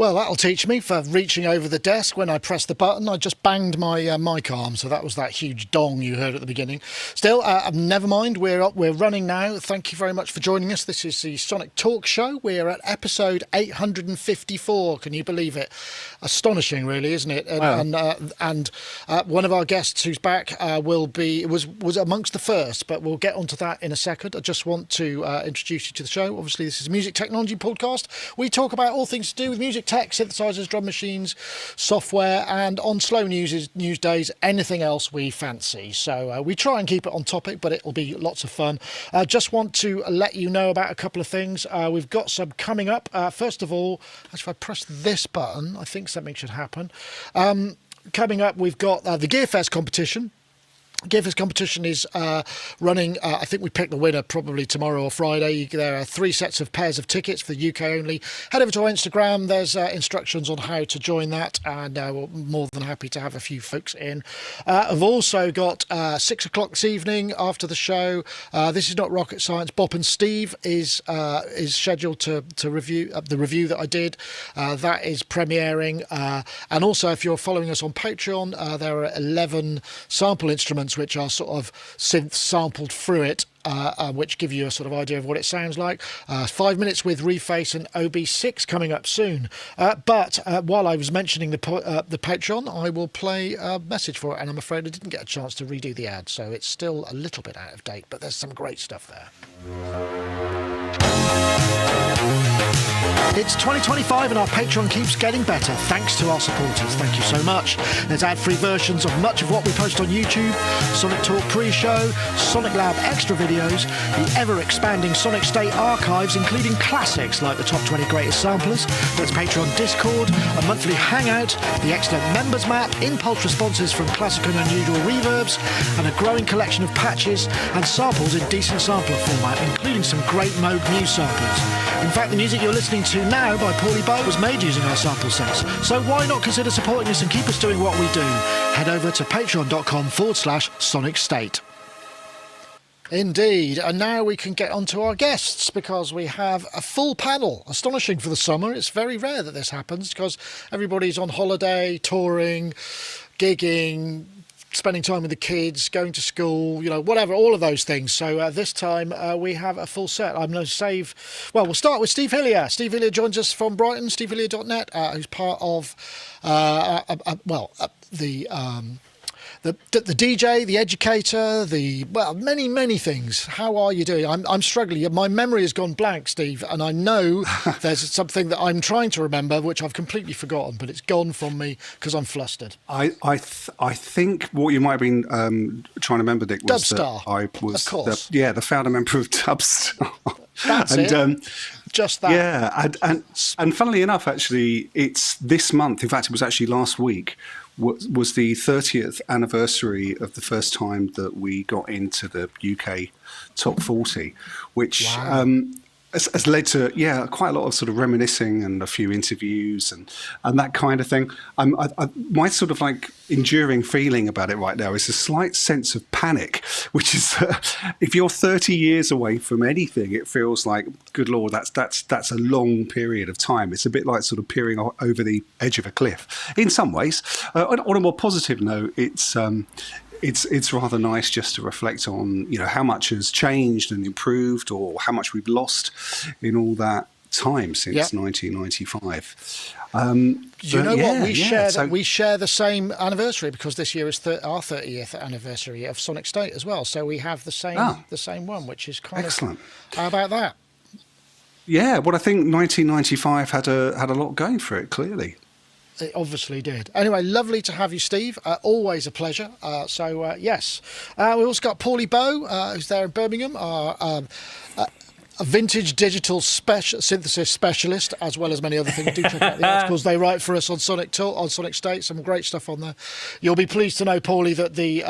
Well, that'll teach me for reaching over the desk when I pressed the button. I just banged my mic arm, so that was that huge dong you heard at the beginning. Still, never mind. We're running now. Thank you very much for joining us. This is the Sonictalk show. We're at episode 854. Can you believe it? Astonishing, really, isn't it? Wow. And one of our guests who's back was amongst the first, but we'll get onto that in a second. I just want to introduce you to the show. Obviously, this is a music technology podcast. We talk about all things to do with music tech, synthesizers, drum machines, software, and on slow news days, anything else we fancy. So we try and keep it on topic, but it will be lots of fun. Just want to let you know about a couple of things. We've got some coming up. First of all, if I press this button, I think something should happen. Coming up, we've got the Gearfest competition. Gearfest competition is running, I think we pick the winner probably tomorrow or Friday. There are 3 sets of pairs of tickets for the UK only. Head over to our Instagram. There's instructions on how to join that, and we're more than happy to have a few folks in. I've also got 6 o'clock this evening after the show. This is not rocket science. Bob and Steve is scheduled to review the review that I did. That is premiering. And also, if you're following us on Patreon, there are 11 sample instruments which are sort of synths sampled through it, which give you a sort of idea of what it sounds like. 5 minutes with Reface and OB6 coming up soon. But while I was mentioning the Patreon, I will play a message for it, and I'm afraid I didn't get a chance to redo the ad, so it's still a little bit out of date, but there's some great stuff there. It's 2025 and our Patreon keeps getting better thanks to our supporters. Thank you so much. There's ad-free versions of much of what we post on YouTube, Sonic Talk pre-show, Sonic Lab extra videos, the ever-expanding Sonicstate archives, including classics like the top 20 greatest samplers. There's Patreon Discord, a monthly hangout, the excellent members map, impulse responses from classic and unusual reverbs, and a growing collection of patches and samples in decent sampler format, including some great Moog Muse samples. In fact, the music you're listening to now by Paulie Bow was made using our sample sets. So why not consider supporting us and keep us doing what we do? Head over to patreon.com/Sonicstate. Indeed. And now we can get on to our guests, because we have a full panel. Astonishing for the summer. It's very rare that this happens because everybody's on holiday, touring, gigging, spending time with the kids, going to school, whatever, all of those things. So this time we have a full set. I'm going to we'll start with Steve Hillier. Steve Hillier joins us from Brighton, stevehillier.net, who's part of, the DJ, the educator, many, many things. How are you doing? I'm struggling. My memory has gone blank, Steve, and I know there's something that I'm trying to remember, which I've completely forgotten, but it's gone from me because I'm flustered. I think what you might have been trying to remember, Dick, was Dubstar. that I was of course. the founder member of Dubstar. That's it. Just that. Yeah, and funnily enough, actually, it's this month. In fact, it was actually last week. Was the 30th anniversary of the first time that we got into the UK top 40, which has led to quite a lot of sort of reminiscing and a few interviews and that kind of thing. My sort of like enduring feeling about it right now is a slight sense of panic, which is if you're 30 years away from anything, it feels like, good Lord, that's a long period of time. It's a bit like sort of peering over the edge of a cliff in some ways. On a more positive note, it's rather nice just to reflect on, how much has changed and improved, or how much we've lost in all that time since 1995. We share the same anniversary, because this year is our 30th anniversary of Sonicstate as well. So we have the same one, which is kind excellent. How about that? Yeah, well, I think 1995 had a lot going for it, clearly. It obviously did. Anyway, lovely to have you, Steve. Always a pleasure. Yes. We also got Paulie Bow, who's there in Birmingham, a vintage digital synthesis specialist, as well as many other things. Do check out the articles they write for us on Sonictalk, on Sonicstate. Some great stuff on there. You'll be pleased to know, Paulie, that the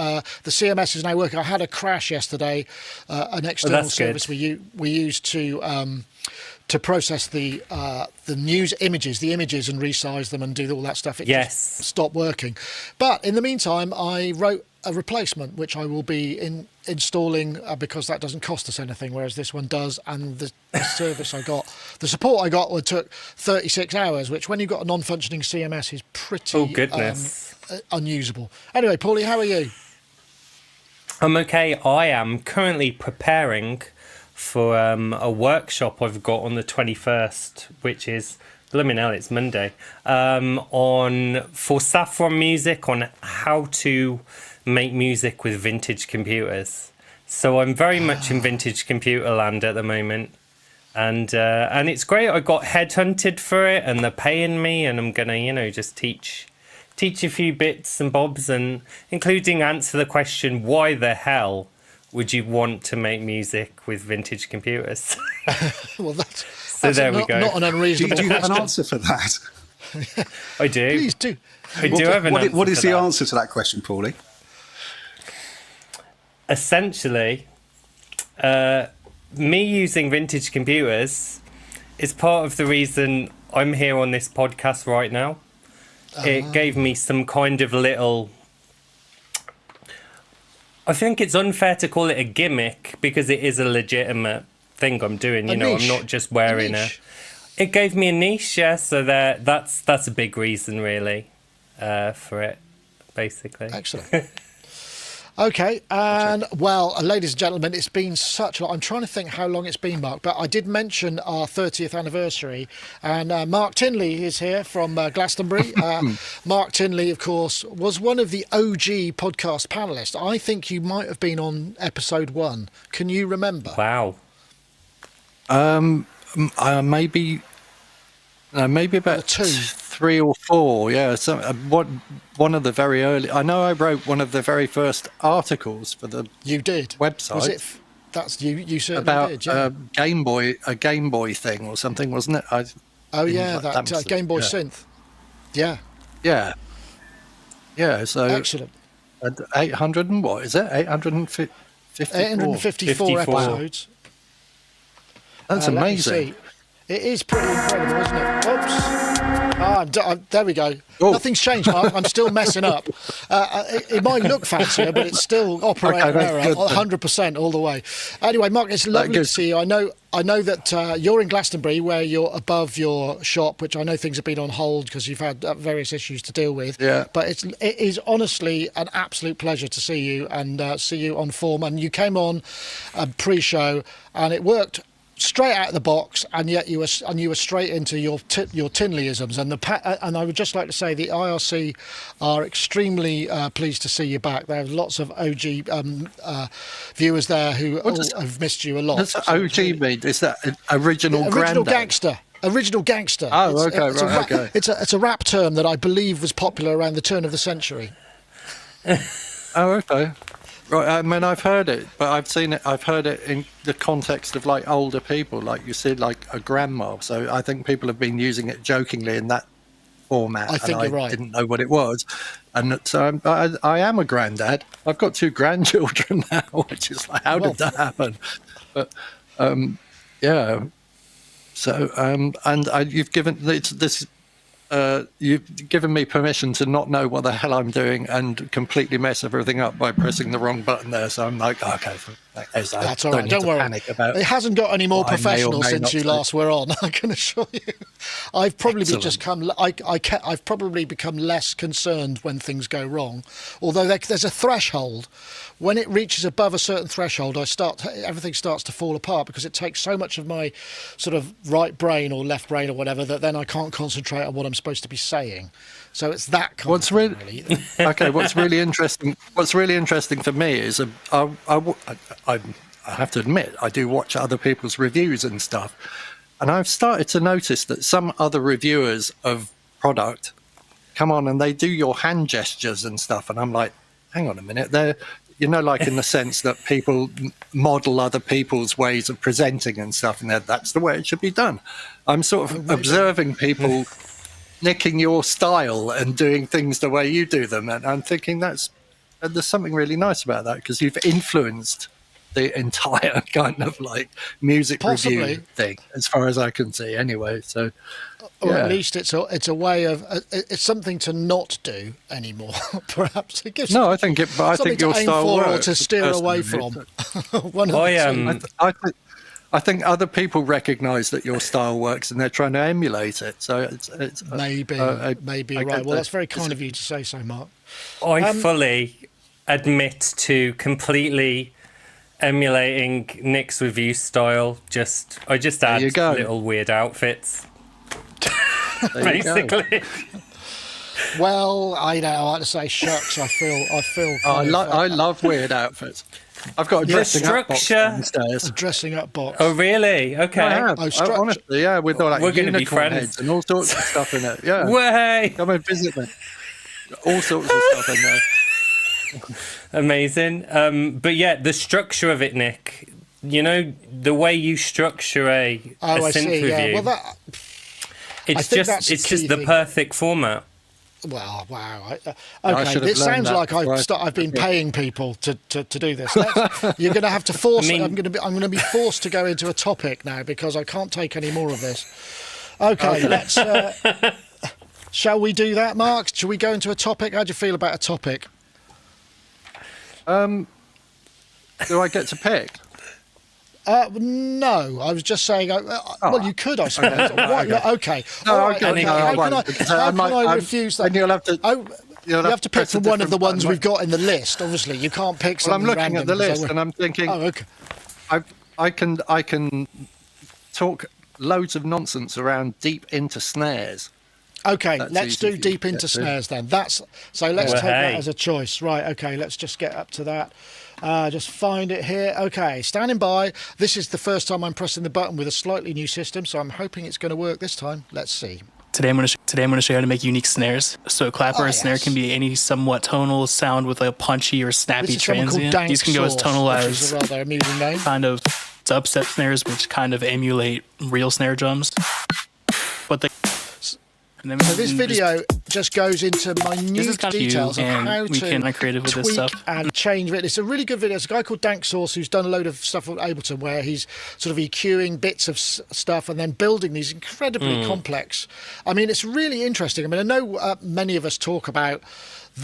CMS is now working. I had a crash yesterday, an external service we used to to process the news images, and resize them and do all that stuff. It just stopped working. But in the meantime, I wrote a replacement, which I will be installing because that doesn't cost us anything, whereas this one does. And the service I got, the support I got, took 36 hours, which when you've got a non-functioning CMS is pretty unusable. Anyway, Paulie, how are you? I'm okay. I am currently preparing for a workshop I've got on the 21st, which is, blimmin' hell, it's Monday, for Saffron Music on how to make music with vintage computers. So I'm very much in vintage computer land at the moment, and it's great. I got headhunted for it, and they're paying me, and I'm gonna just teach a few bits and bobs, and including answer the question, why the hell would you want to make music with vintage computers? Well, that's there we go. Not an unreasonable Do you have question. an answer for that? I do. Please do. I do have an answer. What is for the that. answer to that question, Paulie? Essentially, me using vintage computers is part of the reason I'm here on this podcast right now. It gave me some kind of little... I think it's unfair to call it a gimmick because it is a legitimate thing I'm doing. I'm not just wearing a... It gave me a niche, yeah, so that's a big reason, really, for it, basically. Excellent. Okay, and well, ladies and gentlemen, it's been such a lot. I'm trying to think how long it's been, Mark, but I did mention our 30th anniversary, and Mark Tinley is here from Glastonbury. Mark Tinley, of course, was one of the OG podcast panellists. I think you might have been on episode 1. Can you remember? Wow. Maybe about 2. 3 or 4, yeah. So one of the very early. I know I wrote one of the very first articles for the website. Was it? That's you. You certainly about did. Yeah. a Game Boy thing or something, wasn't it? That Game Boy synth. Yeah. Yeah. Yeah. So excellent. 800 and what is it? 854 episodes. That's amazing. It is pretty incredible, isn't it? Oops. There we go. Oh. Nothing's changed, Mark. I'm still messing up. It might look fancier, but it's still operating error, 100% all the way. Anyway, Mark, it's lovely to see you. I know that you're in Glastonbury, where you're above your shop, which I know things have been on hold because you've had various issues to deal with. Yeah. But it is honestly an absolute pleasure to see you and see you on form. And you came on pre-show, and it worked straight out of the box, and yet you were straight into your Tinleyisms, and I would just like to say the IRC are extremely pleased to see you back. There are lots of OG viewers there who have missed you a lot. What's OG mean? Is that original gangster? Original gangster. Oh, okay, It's a rap term that I believe was popular around the turn of the century. Oh, okay. Right, I mean, I've heard it, but I've heard it in the context of like older people, like you said, like a grandma. So I think people have been using it jokingly in that format. I think you're right. Didn't know what it was. And so I am a granddad. I've got 2 grandchildren now, which is like, how did that happen? But yeah. So you've given this. You've given me permission to not know what the hell I'm doing and completely mess everything up by pressing the wrong button there. So I'm like, okay, that's all right. Don't worry. It hasn't got any more professional since you last were on. I can assure you. I've probably I've probably become less concerned when things go wrong. Although there's a threshold. When it reaches above a certain threshold, everything starts to fall apart because it takes so much of my sort of right brain or left brain or whatever that then I can't concentrate on what I'm supposed to be saying. So it's that kind of thing, really. Okay, what's really interesting for me is I have to admit I do watch other people's reviews and stuff, and I've started to notice that some other reviewers of product come on and they do your hand gestures and stuff, and I'm like, hang on a minute, they're like in the sense that people model other people's ways of presenting and stuff, and that's the way it should be done. I'm sort of observing people nicking your style and doing things the way you do them, and I'm thinking there's something really nice about that because you've influenced the entire kind of like music Possibly. review thing, as far as I can see. Anyway, so or at least it's a way of it's something to not do anymore. Perhaps it gives. No, I think your to aim style for or works, to steer away personally. from. One of the two. I think other people recognise that your style works and they're trying to emulate it. So it's maybe you're right. Well, that's very kind of you to say so, Mark. I fully admit to completely emulating Nick's review style. I just add little weird outfits. Basically. Well, I like to say shucks. I feel. I love weird outfits. I've got a dressing up box downstairs. A dressing up box. Oh, really? Okay. I have. Honestly, yeah, with all We're going to be friends heads and all sorts of stuff in it. Yeah. Way. Come and visit me. All sorts of stuff in there. Amazing. But yeah, the structure of it, Nick. You know the way you structure a synth review. Yeah. Well, it's just the perfect format. Well, wow. Okay, it sounds like I've been paying people to do this. You're going to have to force. I'm going to be forced to go into a topic now because I can't take any more of this. Okay, let's. Shall we do that, Mark? Shall we go into a topic? How do you feel about a topic? Do I get to pick? No, I was just saying. Well, you could, I suppose. Okay. No, how can I refuse that? You'll have to. You have to pick from one of the ones we've got in the list. Obviously, you can't pick something random. random. I'm looking at the list and I'm thinking. Oh, okay. I can talk loads of nonsense around deep into snares. Okay, let's do deep into snares then. Let's take that as a choice. Right, okay, let's just get up to that. Just find it here. Okay, standing by. This is the first time I'm pressing the button with a slightly new system, so I'm hoping it's going to work this time. Let's see. Today I'm going to show you how to make unique snares. So a clapper or a snare can be any somewhat tonal sound with a punchy or snappy transient. These can go as tonal as a rather amusing name. Kind of dubstep snares, which kind of emulate real snare drums. So this video just goes into minute details of how to tweak and change it. It's a really good video. It's a guy called Dank Source who's done a load of stuff with Ableton where he's sort of EQing bits of stuff and then building these incredibly complex. I mean, it's really interesting. I mean, I know many of us talk about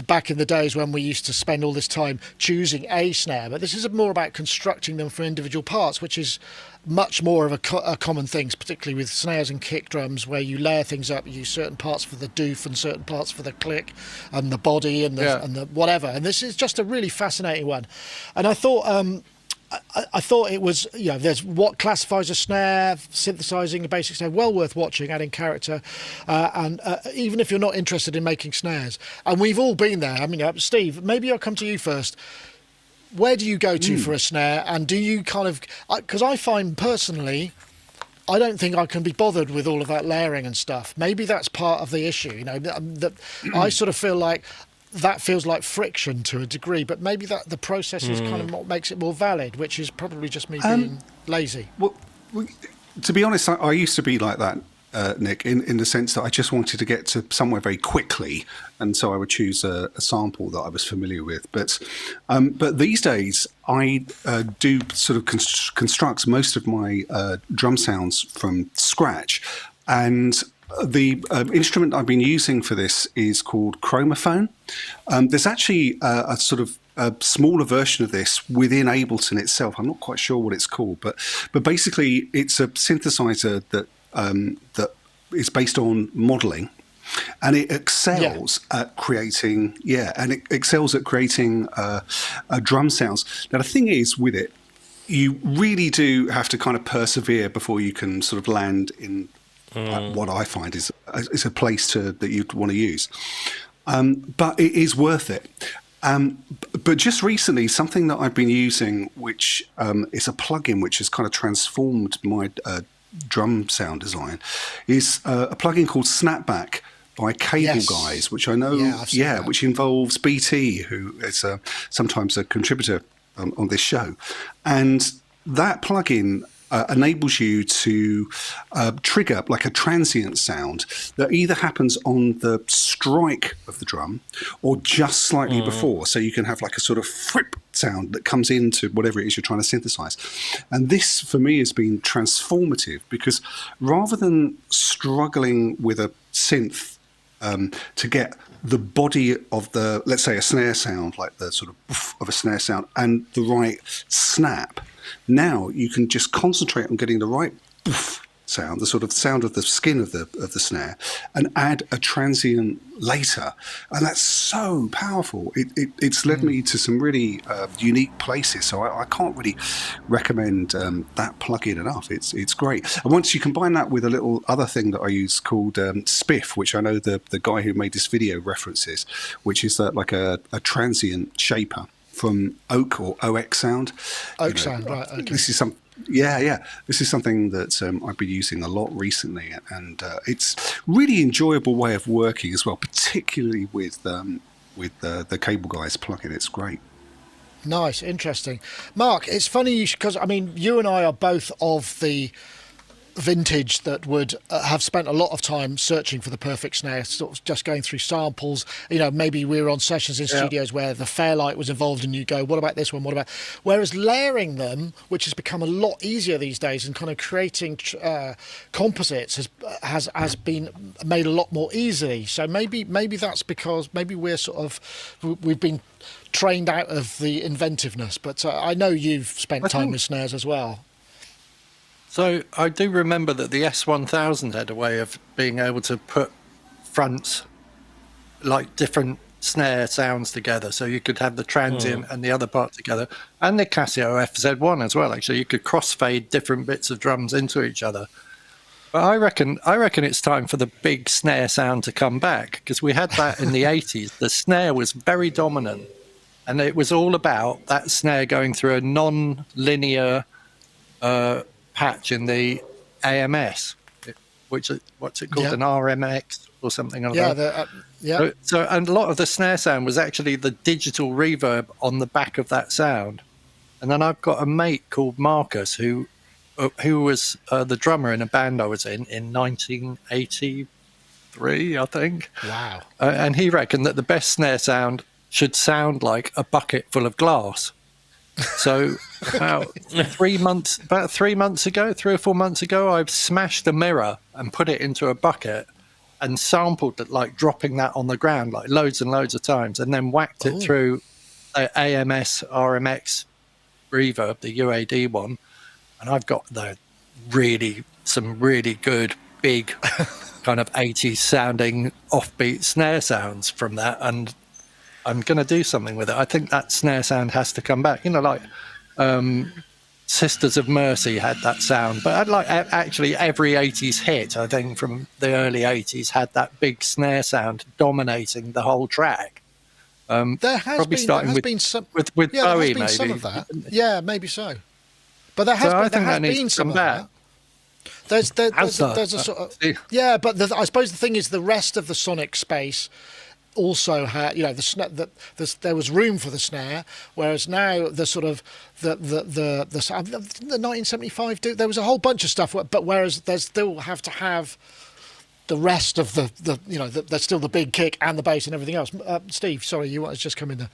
back in the days when we used to spend all this time choosing a snare, but this is more about constructing them for individual parts, which is much more of a common thing, particularly with snares and kick drums, where you layer things up, you use certain parts for the doof and certain parts for the click and the body and the whatever. And this is just a really fascinating one. And I thought I thought it was, there's what classifies a snare, synthesizing a basic snare, well worth watching, adding character, and even if you're not interested in making snares. And we've all been there. I mean, Steve, maybe I'll come to you first. Where do you go to for a snare? And do you kind of... Because I find personally, I don't think I can be bothered with all of that layering and stuff. Maybe that's part of the issue. I sort of feel like that feels like friction to a degree, but maybe that the process is kind of what makes it more valid, which is probably just me being lazy. Well, to be honest, I used to be like that, Nick, in the sense that I just wanted to get to somewhere very quickly, and so I would choose a sample that I was familiar with. But these days, I do sort of construct most of my drum sounds from scratch, and the instrument I've been using for this is called Chromophone. There's actually a sort of a smaller version of this within Ableton itself. I'm not quite sure what it's called, but basically it's a synthesizer that is based on modeling, and it excels at creating drum sounds. Now the thing is with it, you really do have to kind of persevere before you can sort of land in what I find is a place that you'd want to use. But it is worth it. But just recently, something that I've been using, which is a plugin which has kind of transformed my drum sound design, is a plugin called Snapback by Cable Guys, which I know, which involves BT, who is sometimes a contributor on this show. And that plugin enables you to trigger like a transient sound that either happens on the strike of the drum or just slightly before. So you can have like a sort of flip sound that comes into whatever it is you're trying to synthesize. And this, for me, has been transformative because rather than struggling with a synth to get the body of the, let's say, a snare sound, like the sort of poof of a snare sound, and the right snap, now you can just concentrate on getting the right poof sound, the sort of sound of the skin of the snare, and add a transient later, and that's so powerful. It's led me to some really unique places. So I can't really recommend that plugin enough. It's great. And once you combine that with a little other thing that I use called Spiff, which I know the guy who made this video references, which is like a transient shaper from Oak or OX Sound. Sound, right? Okay. This is some. Yeah. This is something that I've been using a lot recently, and it's really enjoyable way of working as well, particularly with the Cable Guys plugin. It's great. Nice, interesting. Mark, it's funny because I mean, you and I are both of the vintage that would have spent a lot of time searching for the perfect snare, sort of just going through samples. Maybe we were on sessions in studios where the Fairlight was involved and you go, what about this one, what about... Whereas layering them, which has become a lot easier these days, and kind of creating composites has been made a lot more easily. So maybe that's because maybe we've been trained out of the inventiveness, but I know you've spent time with snares as well. So I do remember that the S1000 had a way of being able to put fronts, like different snare sounds together. So you could have the transient and the other part together, and the Casio FZ1 as well. Actually, you could crossfade different bits of drums into each other. But I reckon it's time for the big snare sound to come back, because we had that in the 80s. The snare was very dominant, and it was all about that snare going through a non-linear patch in the AMS, what's it called, an RMX or something like that. So and a lot of the snare sound was actually the digital reverb on the back of that sound. And then I've got a mate called Marcus who was the drummer in a band I was in 1983, I think. Wow. And he reckoned that the best snare sound should sound like a bucket full of glass. So about 3 months ago, 3 or 4 months ago, I've smashed a mirror and put it into a bucket and sampled it, like dropping that on the ground like loads and loads of times, and then whacked it through the AMS RMX reverb, the UAD one, and I've got some really good big kind of 80s sounding offbeat snare sounds from that, and I'm going to do something with it. I think that snare sound has to come back. Like Sisters of Mercy had that sound, but actually every 80s hit, I think, from the early 80s had that big snare sound dominating the whole track. There has been some with Bowie, maybe some of that. Yeah, maybe so. But there has been some of that. There's a sort of but I suppose the thing is the rest of the sonic space also had, there was room for the snare, whereas now the sort of the 1975 there was a whole bunch of stuff, but whereas they still have to have the rest of there's still the big kick and the bass and everything else. Steve, sorry, you wanted to just come in there.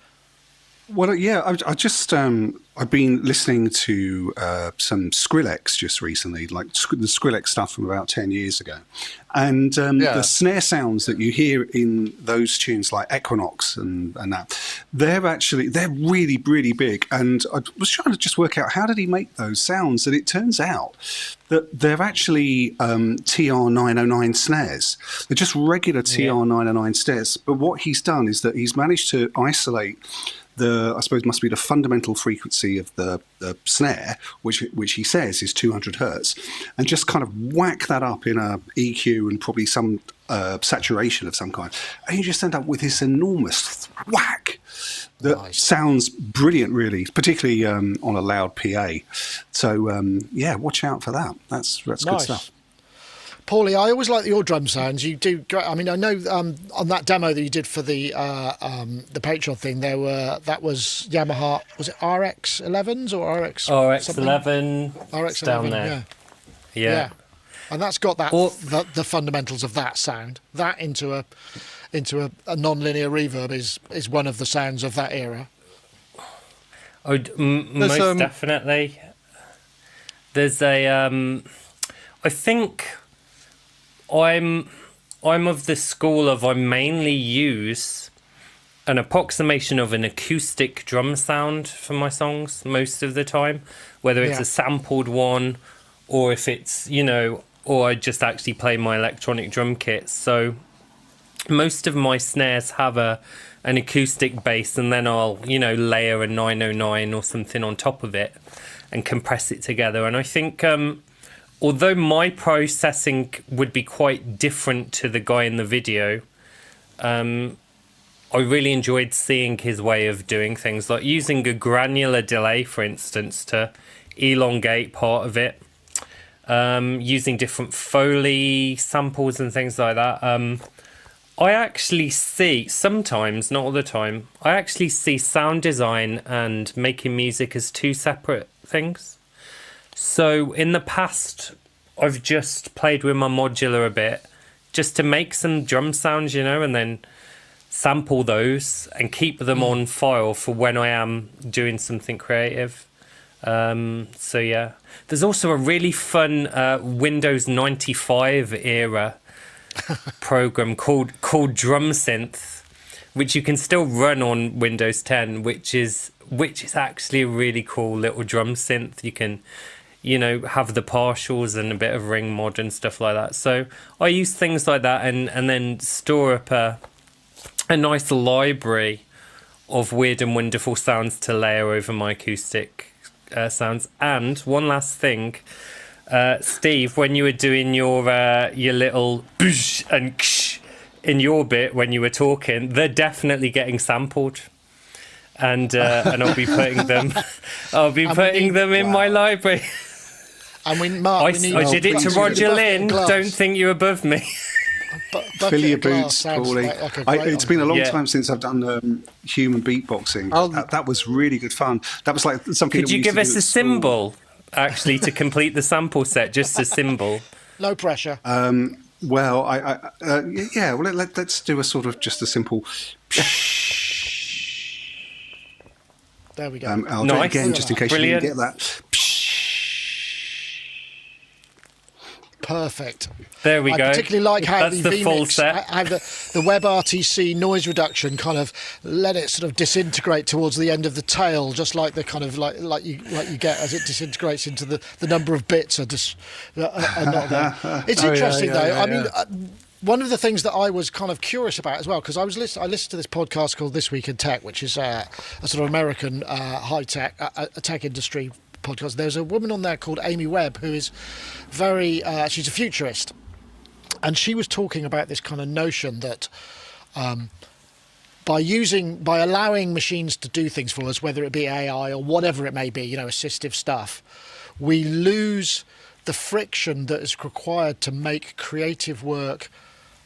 Well, yeah, I just I've been listening to some Skrillex just recently, like the Skrillex stuff from about 10 years ago, and the snare sounds that you hear in those tunes, like Equinox and that, they're really, really big. And I was trying to just work out how did he make those sounds, and it turns out that they're actually TR-909 snares. They're just regular TR-909 snares. But what he's done is that he's managed to isolate I suppose must be the fundamental frequency of the snare, which he says is 200 hertz, and just kind of whack that up in a EQ and probably some saturation of some kind, and you just end up with this enormous whack that sounds brilliant, really, particularly on a loud PA. So watch out for that. That's good stuff. Paulie, I always like your drum sounds. You do great. I mean, I know on that demo that you did for the Patreon thing, that was Yamaha. Was it RX11s or RX? RX11. RX11 down there. Yeah. And that's got that the fundamentals of that sound. That into a non-linear reverb is one of the sounds of that era. Most definitely. There's a I think I'm of the school of I mainly use an approximation of an acoustic drum sound for my songs most of the time, whether it's a sampled one or if it's, or I just actually play my electronic drum kit. So most of my snares have an acoustic bass, and then I'll, layer a 909 or something on top of it and compress it together. And I think although my processing would be quite different to the guy in the video, I really enjoyed seeing his way of doing things, like using a granular delay, for instance, to elongate part of it, using different Foley samples and things like that. I actually see, sometimes, not all the time, I actually see sound design and making music as two separate things. So in the past, I've just played with my modular a bit just to make some drum sounds, and then sample those and keep them on file for when I am doing something creative. So yeah, there's also a really fun Windows 95 era program called Drum Synth, which you can still run on Windows 10, which is actually a really cool little drum synth. You can have the partials and a bit of ring mod and stuff like that. So I use things like that and then store up a nice library of weird and wonderful sounds to layer over my acoustic sounds. And one last thing, Steve, when you were doing your little boosh and ksh in your bit when you were talking, they're definitely getting sampled. And I'll be putting them in my library. And Mark, I did it to Roger Lynn. Don't think you're above me. Fill your boots, Paulie. It's been a long time since I've done human beatboxing. That was really good fun. That was like something. Could you give us a symbol, actually, to complete the sample set? Just a symbol. No pressure. Well, let's do a sort of just a simple. There we go. I'll do it again, just in case you didn't get that. Perfect. There we go. I particularly like how that's the full set. How the WebRTC noise reduction kind of let it sort of disintegrate towards the end of the tail, just like the kind of like you get as it disintegrates into the number of bits are not there. It's interesting though. I mean. One of the things that I was kind of curious about as well, because I listened to this podcast called This Week in Tech, which is a sort of American high tech, a tech industry podcast. There's a woman on there called Amy Webb who is she's a futurist, and she was talking about this kind of notion that by allowing machines to do things for us, whether it be AI or whatever it may be, assistive stuff, we lose the friction that is required to make creative work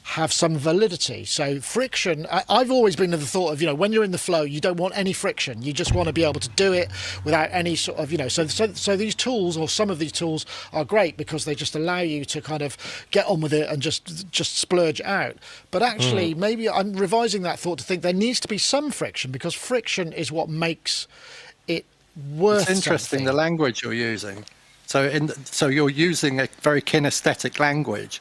have some validity. So friction, I've always been of the thought of, when you're in the flow, you don't want any friction. You just want to be able to do it without any sort of, so these tools, or some of these tools, are great because they just allow you to kind of get on with it and just splurge out. But actually, maybe I'm revising that thought to think there needs to be some friction, because friction is what makes it worth It's interesting, something. the language you're using. So you're using a very kinesthetic language.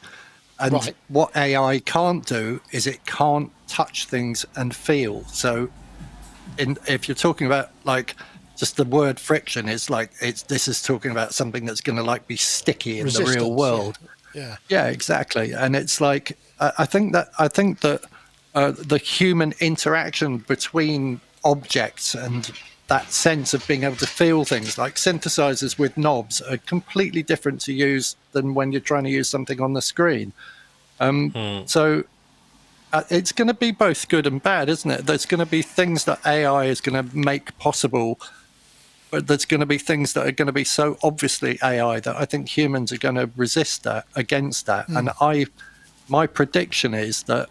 And what AI can't do is it can't touch things and feel. So if you're talking about like just the word friction, this is talking about something that's going to like be sticky in the real world. Yeah, exactly. And it's like I think that the human interaction between objects and that sense of being able to feel things, like synthesizers with knobs, are completely different to use than when you're trying to use something on the screen. So it's going to be both good and bad, isn't it? There's going to be things that AI is going to make possible, but there's going to be things that are going to be so obviously AI that I think humans are going to resist against that. And my prediction is that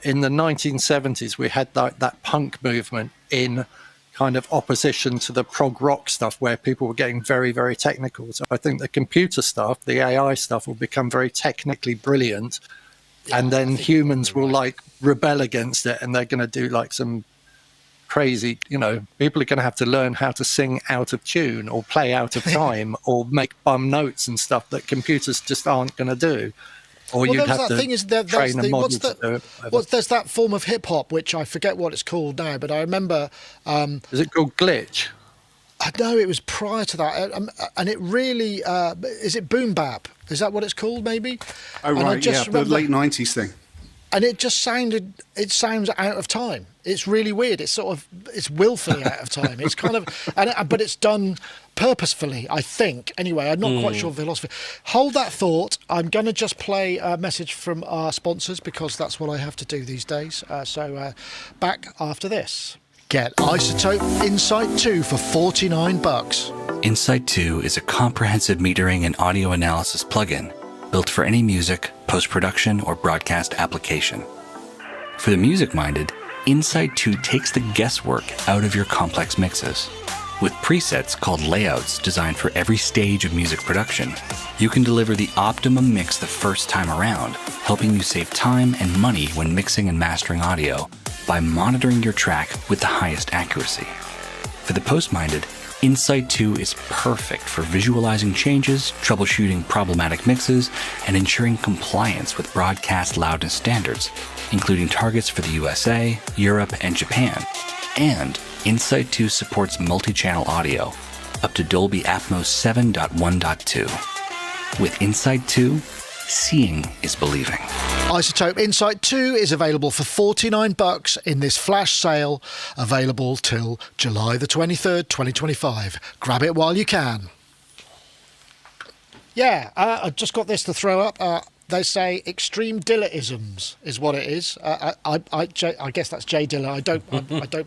in the 1970s, we had that punk movement in kind of opposition to the prog rock stuff where people were getting very, very technical. So I think the computer stuff, the AI stuff, will become very technically brilliant. And then humans will like rebel against it, and they're going to do like some crazy, people are going to have to learn how to sing out of tune or play out of time or make bum notes and stuff that computers just aren't going to do. Or you'd have to train a model to do it. There's that form of hip hop, which I forget what it's called now, but I remember. Is it called glitch? No, it was prior to that, and it really is it boom bap? Is that what it's called? Maybe. Oh right, yeah, the late '90s thing. And it just sounds out of time. It's really weird. It's willfully out of time. It's kind of, but it's done purposefully, I think. Anyway, I'm not quite sure of the philosophy. Hold that thought. I'm going to just play a message from our sponsors because that's what I have to do these days. So back after this. Get iZotope Insight 2 for $49. Insight 2 is a comprehensive metering and audio analysis plugin built for any music, post-production, or broadcast application. For the music-minded, Insight 2 takes the guesswork out of your complex mixes. With presets called layouts designed for every stage of music production, you can deliver the optimum mix the first time around, helping you save time and money when mixing and mastering audio by monitoring your track with the highest accuracy. For the post-minded, Insight 2 is perfect for visualizing changes, troubleshooting problematic mixes, and ensuring compliance with broadcast loudness standards, including targets for the USA, Europe, and Japan. And Insight 2 supports multi-channel audio, up to Dolby Atmos 7.1.2. With Insight 2, seeing is believing. iZotope Insight 2 is available for $49 in this flash sale, available till July the 23rd, 2025. Grab it while you can. Yeah, I just got this to throw up. They say extreme Dilla-isms is what it is. I guess that's Jay Dilla. I don't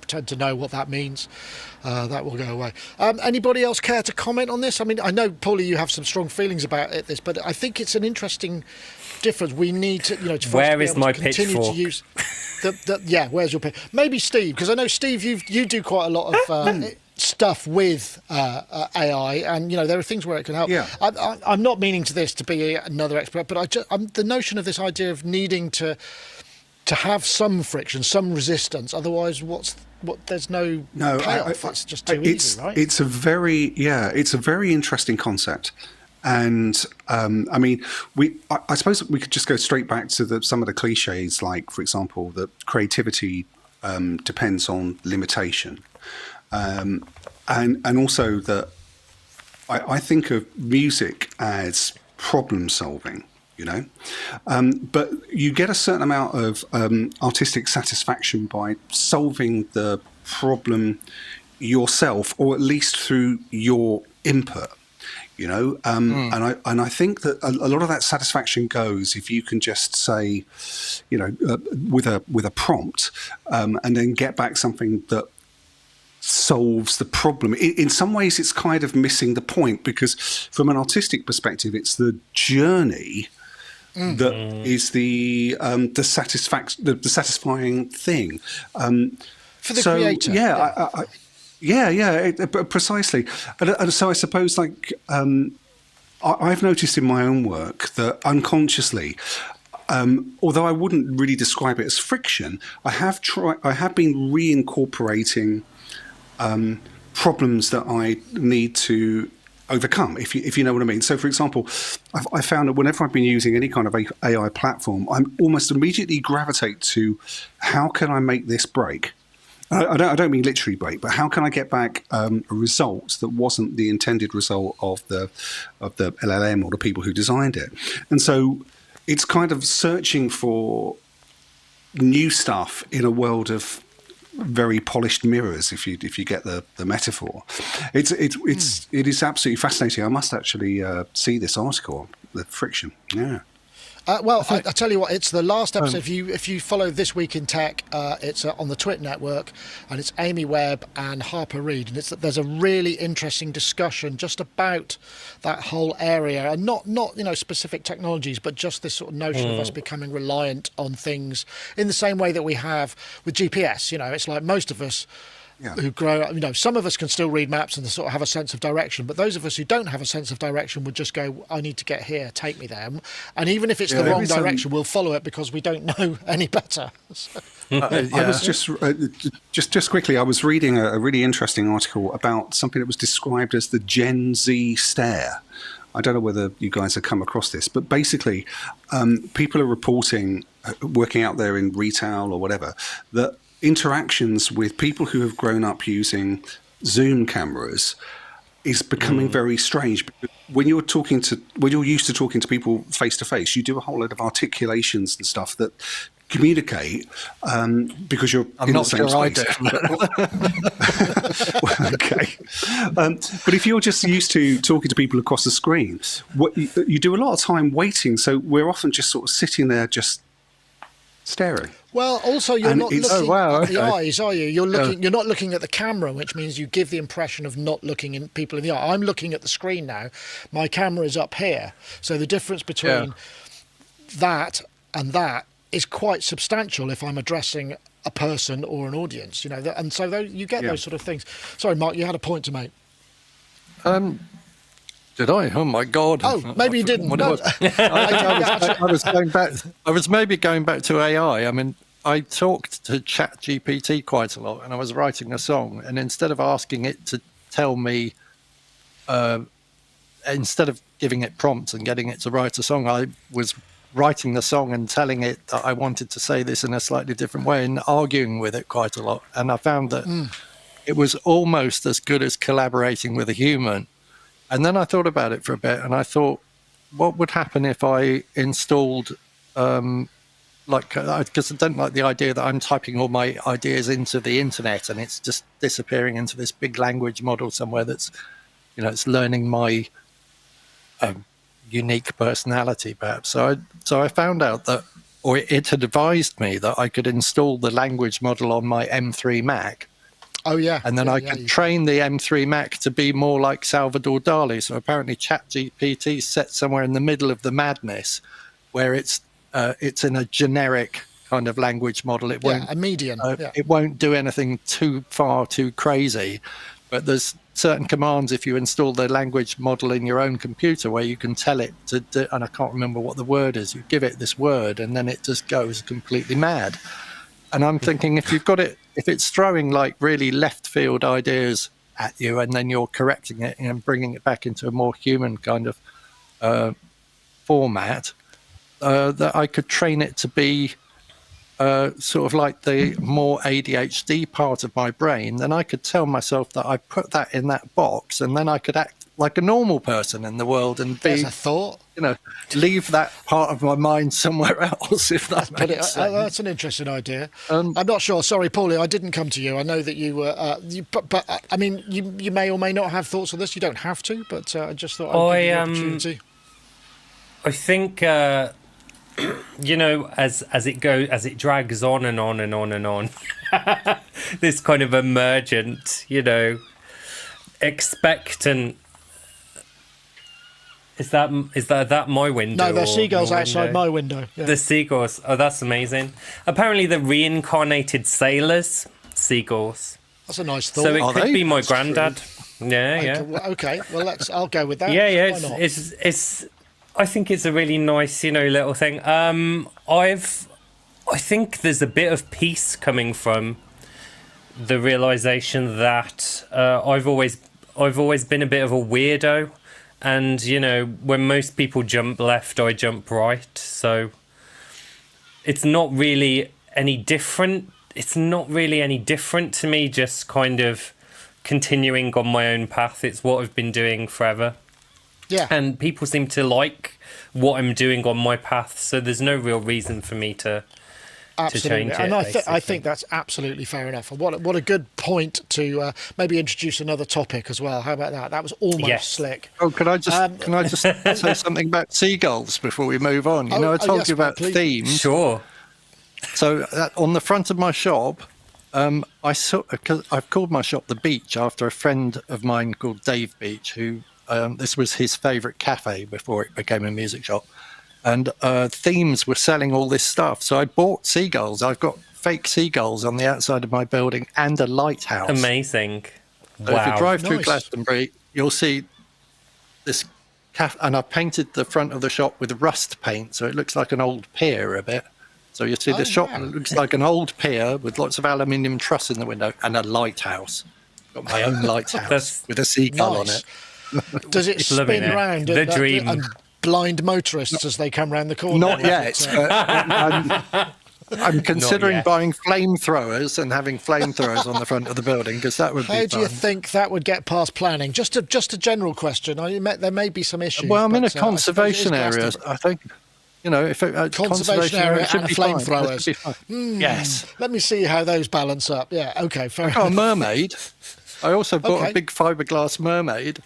pretend to know what that means. That will go away. Anybody else care to comment on this? I mean, I know, Paulie, you have some strong feelings about this, but I think it's an interesting difference. We need to, where is my continue pitchfork? to use where's your pitch? Maybe Steve, because I know Steve, you do quite a lot of stuff with AI, and there are things where it can help. Yeah. I'm not meaning to this to be another expert, but the notion of this idea of needing to have some friction, some resistance. Otherwise, there's no payoff. It's just too easy, right? It's a very interesting concept. And I suppose we could just go straight back to some of the cliches, like, for example, that creativity depends on limitation. And also that I think of music as problem solving, but you get a certain amount of artistic satisfaction by solving the problem yourself, or at least through your input. And I think that a lot of that satisfaction goes if you can just say, with a prompt, and then get back something that solves the problem. In some ways, it's kind of missing the point, because from an artistic perspective, it's the journey that is the satisfying thing for the creator. Yeah, precisely. And so I suppose, I've noticed in my own work that unconsciously, although I wouldn't really describe it as friction, I have been reincorporating problems that I need to overcome, if you know what I mean. So, for example, I found that whenever I've been using any kind of AI platform, I almost immediately gravitate to how can I make this break. I don't mean literally break, but how can I get back a result that wasn't the intended result of the LLM or the people who designed it? And so it's kind of searching for new stuff in a world of very polished mirrors, if you get the metaphor. It is absolutely fascinating. I must actually see this article, the friction. Yeah. Well, I tell you what, it's the last episode. If you follow This Week in Tech, it's on the Twit network, and it's Amy Webb and Harper Reed, and there's a really interesting discussion just about that whole area, and not specific technologies, but just this sort of notion of us becoming reliant on things in the same way that we have with GPS. It's like most of us. Yeah. Who grow up, some of us can still read maps and sort of have a sense of direction, but those of us who don't have a sense of direction would just go, I need to get here, take me there. And even if it's the wrong direction, we'll follow it because we don't know any better. I was just quickly. I was reading a really interesting article about something that was described as the Gen Z stare. I don't know whether you guys have come across this, but basically, people are reporting, working out there in retail or whatever, that interactions with people who have grown up using Zoom cameras is becoming very strange. When you're used to talking to people face to face, you do a whole lot of articulations and stuff that communicate because you're I'm in not the same sure space. I do. Okay. But if you're just used to talking to people across the screen, you do a lot of time waiting. So we're often just sort of sitting there just staring. Well, also you're not looking at the eyes, are you? You're not looking at the camera, which means you give the impression of not looking in people in the eye. I'm looking at the screen now. My camera is up here, so the difference between that and that is quite substantial if I'm addressing a person or an audience, and so you get those sort of things. Sorry, Mark, you had a point to make. Did I? Oh my God! Oh, maybe you didn't. No. I was going back. I was maybe going back to AI. I mean, I talked to ChatGPT quite a lot, and I was writing a song, and instead of asking it to tell me, instead of giving it prompts and getting it to write a song, I was writing the song and telling it that I wanted to say this in a slightly different way and arguing with it quite a lot. And I found that it was almost as good as collaborating with a human. And then I thought about it for a bit, and I thought, what would happen if I installed, because I don't like the idea that I'm typing all my ideas into the internet and it's just disappearing into this big language model somewhere that's, it's learning my unique personality, perhaps. So I found out that, or it had advised me that I could install the language model on my M3 Mac. Oh, yeah. And then I could train the M3 Mac to be more like Salvador Dali. So apparently ChatGPT is set somewhere in the middle of the madness where it's in a generic kind of language model. It won't, a median. It won't do anything too crazy. But there's certain commands if you install the language model in your own computer where you can tell it to do, and I can't remember what the word is. You give it this word and then it just goes completely mad. And I'm thinking, if it's throwing like really left field ideas at you and then you're correcting it and bringing it back into a more human kind of format, that I could train it to be sort of like the more ADHD part of my brain, then I could tell myself that I put that in that box and then I could act like a normal person in the world and be, there's a thought, leave that part of my mind somewhere else, if that makes sense. That's an interesting idea. I'm not sure. Sorry, Paulie, I didn't come to you. I know that you were, but I mean, you may or may not have thoughts on this. You don't have to, but I just thought I'd give you the opportunity. I think, as it drags on and on and on and on, this kind of emergent, expectant. Is that my window? No, there's seagulls outside my window. Yeah. The seagulls. Oh, that's amazing. Apparently, the reincarnated sailors, seagulls. That's a nice thought. So it could be my granddad. Yeah. Okay. Well, I'll go with that. Yeah. It's. I think it's a really nice, little thing. I think there's a bit of peace coming from the realization that I've always been a bit of a weirdo. And, when most people jump left, I jump right. So it's not really any different. It's not really any different to me, just kind of continuing on my own path. It's what I've been doing forever. Yeah. And people seem to like what I'm doing on my path. So there's no real reason for me to change it. And I think that's absolutely fair enough. And what a good point to maybe introduce another topic as well. How about that? That was almost slick. Oh, can I just say something about seagulls before we move on? I told you about themes. Sure. So on the front of my shop, because I've called my shop The Beach after a friend of mine called Dave Beach, who this was his favourite cafe before it became a music shop. And Themes were selling all this stuff. So I bought seagulls. I've got fake seagulls on the outside of my building and a lighthouse. Amazing. So wow. if you drive through Glastonbury, you'll see this cafe. And I painted the front of the shop with rust paint. So it looks like an old pier a bit. So you see the shop looks like an old pier with lots of aluminium truss in the window and a lighthouse. Got my own lighthouse with a seagull on it. Does it spin around? The dream. And blind motorists as they come round the corner? Not yet. But I'm considering buying flamethrowers and having flamethrowers on the front of the building because that would be fun. How do you think that would get past planning? Just a general question. There may be some issues. Well, I'm in a conservation area, I think. You know, if conservation area and flamethrowers. Yes. Let me see how those balance up. Yeah, okay, fair enough. Oh, a mermaid. I also bought a big fiberglass mermaid.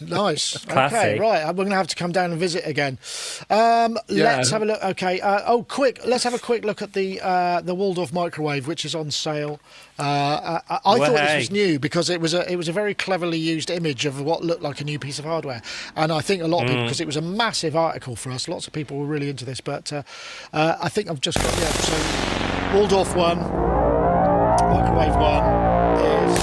Nice. Classy. Okay, right. We're going to have to come down and visit again. Let's have a look. Okay. Let's have a quick look at the Waldorf microwave, which is on sale. I thought this was new because it was a very cleverly used image of what looked like a new piece of hardware, and I think a lot of people, because it was a massive article for us. Lots of people were really into this, but I think I've just got so Waldorf 1, microwave 1 is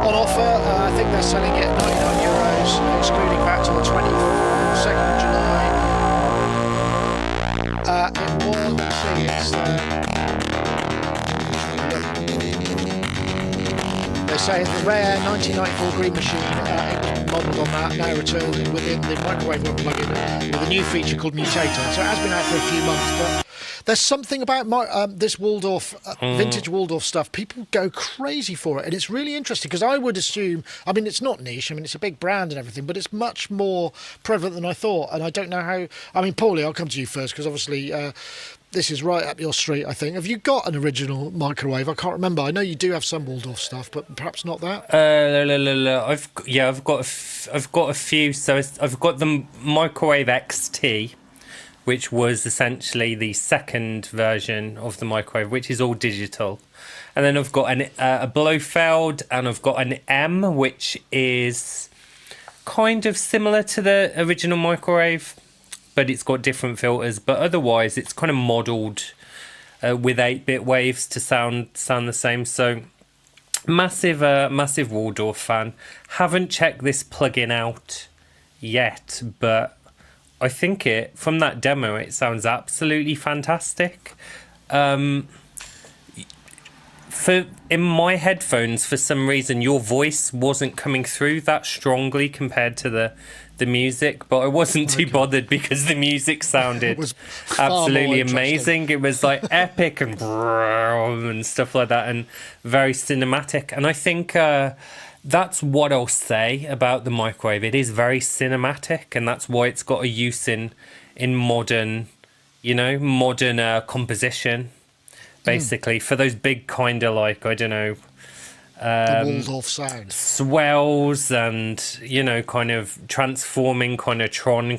on offer. I think they're selling it at €99, excluding VAT till the 22nd of July. It was, let's see, they say the rare 1994 Green Machine, modelled on that, now returned within the Microwave One plugin with a new feature called Mutator. So it has been out for a few months, but there's something about this Waldorf, vintage Waldorf stuff. People go crazy for it, and it's really interesting because I would assume, I mean, it's not niche. I mean, it's a big brand and everything, but it's much more prevalent than I thought. And I don't know how. I mean, Paulie, I'll come to you first because obviously this is right up your street. I think. Have you got an original microwave? I can't remember. I know you do have some Waldorf stuff, but perhaps not that. I've got a few. So I've got the Microwave XT, which was essentially the second version of the microwave, which is all digital. And then I've got a Blofeld, and I've got an M, which is kind of similar to the original microwave, but it's got different filters. But otherwise, it's kind of modelled with 8-bit waves to sound the same. So massive Waldorf fan. Haven't checked this plugin out yet, but I think from that demo, it sounds absolutely fantastic. In my headphones, for some reason, your voice wasn't coming through that strongly compared to the music, but I wasn't too bothered because the music sounded absolutely amazing. It was like epic and stuff like that, and very cinematic. And I think that's what I'll say about the microwave. It is very cinematic, and that's why it's got a use in modern, composition, basically, for those big kind of like, I don't know, the Waldorf sound. Swells and, kind of transforming kind of Tron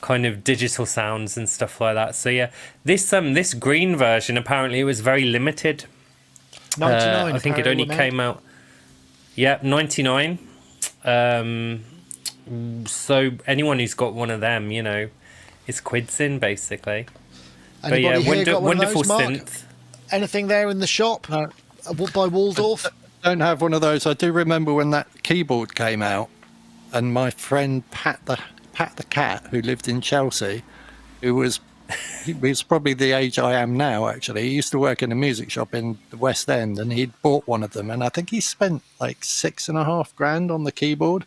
kind of digital sounds and stuff like that. So yeah, this green version, apparently it was very limited. 99. I think it only came out. Yeah, 99. So anyone who's got one of them, is quids in basically. Anybody but yeah, got one wonderful of those, Mark? synth. Anything there in the shop by Waldorf? I don't have one of those. I do remember when that keyboard came out, and my friend Pat the cat, who lived in Chelsea, he was probably the age I am now, actually. He used to work in a music shop in the West End, and he'd bought one of them, and I think he spent like $6,500 on the keyboard.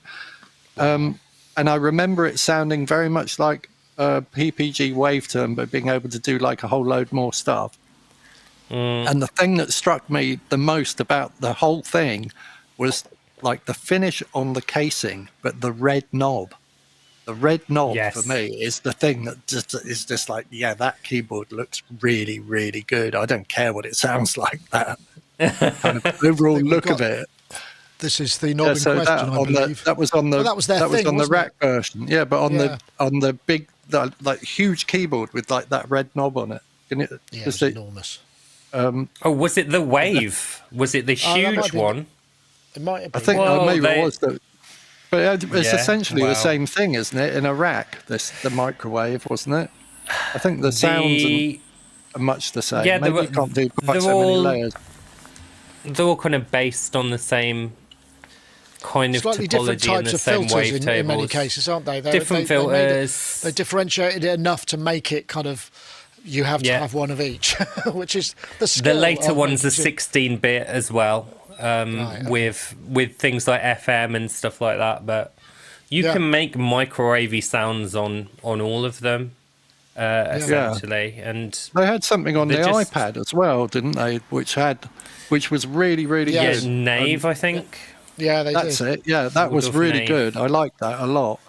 And I remember it sounding very much like a PPG Waveturn, but being able to do like a whole load more stuff. And the thing that struck me the most about the whole thing was like the finish on the casing, but the red knob. The red knob for me is the thing that is just like, yeah, that keyboard looks really, really good. I don't care what it sounds like. That kind of overall look of it. This is the knob in question, I believe. That was on the the rack version. Yeah, but on the big, like huge keyboard with like that red knob on it. It's enormous. Was it the Wave? Was it the huge one? It might have been. I think maybe it was. But it's essentially the same thing, isn't it? In a rack, the microwave, wasn't it? I think the sounds are much the same. Yeah, maybe you can't do quite so many layers. They're all kind of based on the same kind of slightly different topology and types the of same filters in many wavetables. cases, aren't they? Different filters. They differentiated it enough to make it kind of, you have to have one of each, which is the skill. The later ones are 16-bit as well, with things like FM and stuff like that. But you can make microwavy sounds on all of them, essentially. And they had something on the iPad as well, didn't they? Which was really, really good. Nave, I think. Yeah, that's it. Yeah, that was really good. I liked that a lot.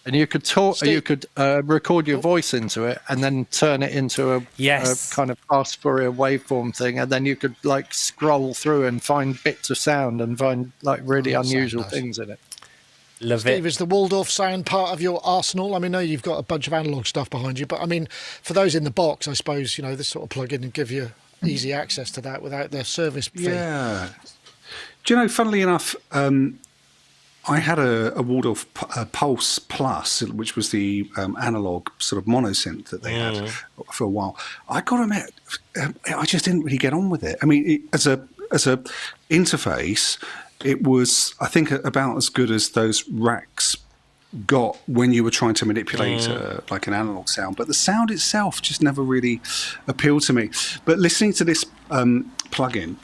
And you could talk, you could record your voice into it, and then turn it into a kind of fast Fourier waveform thing, and then you could like scroll through and find bits of sound and find like really unusual things in it. Steve, is the Waldorf sound part of your arsenal? I mean, I know you've got a bunch of analog stuff behind you, but I mean, for those in the box, I suppose this sort of plug-in and give you easy access to that without their service fee. Yeah. Do you know, funnily enough, I had a Waldorf Pulse Plus, which was the analog sort of monosynth that they had for a while. I got to admit, I just didn't really get on with it. I mean, as a interface, it was, I think, about as good as those racks got when you were trying to manipulate like an analog sound. But the sound itself just never really appealed to me. But listening to this plugin,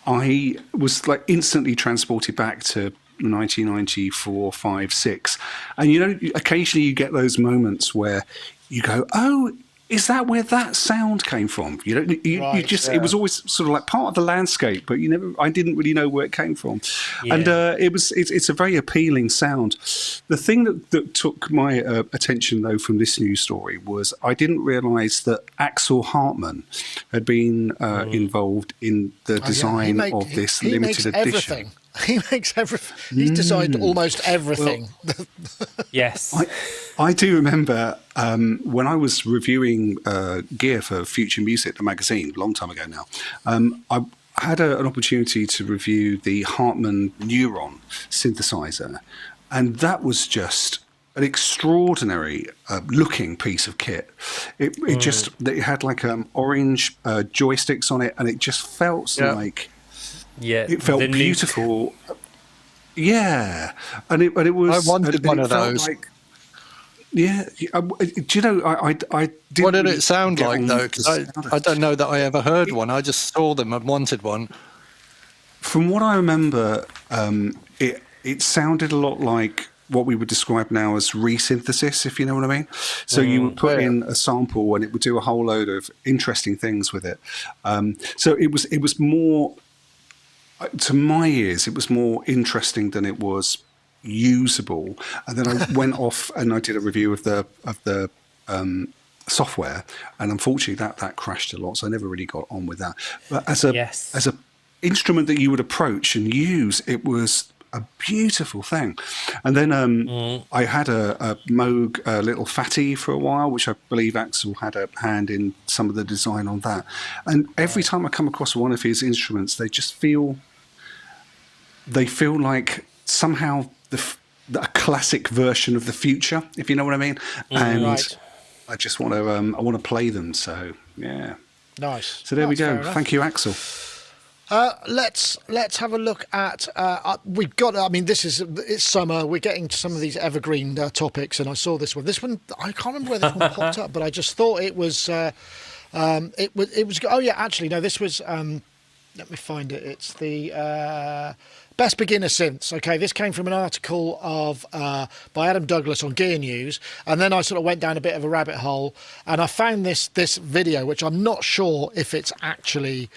I was like instantly transported back to 1994, 5, 6. And, occasionally you get those moments where you go, oh, is that where that sound came from? It was always sort of like part of the landscape, but I didn't really know where it came from. Yeah. And it's a very appealing sound. The thing that took my attention though from this news story was I didn't realise that Axel Hartmann had been involved in the design of this limited edition. Everything. He makes everything. He's designed almost everything. Well, yes. I do remember when I was reviewing gear for Future Music, the magazine, a long time ago now, I had an opportunity to review the Hartmann Neuron synthesizer. And that was just an extraordinary looking piece of kit. It had like orange joysticks on it, and it just felt like... Yeah, it felt beautiful. Yeah, and it was. I wanted one of those. Like, do you know? I didn't. What did it sound like though? Because I don't know that I ever heard one. I just saw them and wanted one. From what I remember, it sounded a lot like what we would describe now as resynthesis, if you know what I mean. So you would put in a sample and it would do a whole load of interesting things with it. So it was more. To my ears, it was more interesting than it was usable. And then I went off and I did a review of the software, and unfortunately that crashed a lot, so I never really got on with that. But as a instrument that you would approach and use, it was a beautiful thing. And then I had a Moog Little Fatty for a while, which I believe Axel had a hand in some of the design on that. And every time I come across one of his instruments, they feel like somehow a classic version of the future, if you know what I mean. And I just want to play them. So yeah, nice. So there we go. Thank you, Axel. Let's have a look at. We've got. I mean, it's summer. We're getting to some of these evergreen topics, and I saw this one. This one, I can't remember where this one popped up, but I just thought it was. It was. Oh yeah, actually, no. This was. Let me find it. It's the best beginner synths. Okay, this came from an article by Adam Douglas on Gear News, and then I sort of went down a bit of a rabbit hole, and I found this video, which I'm not sure if it's actually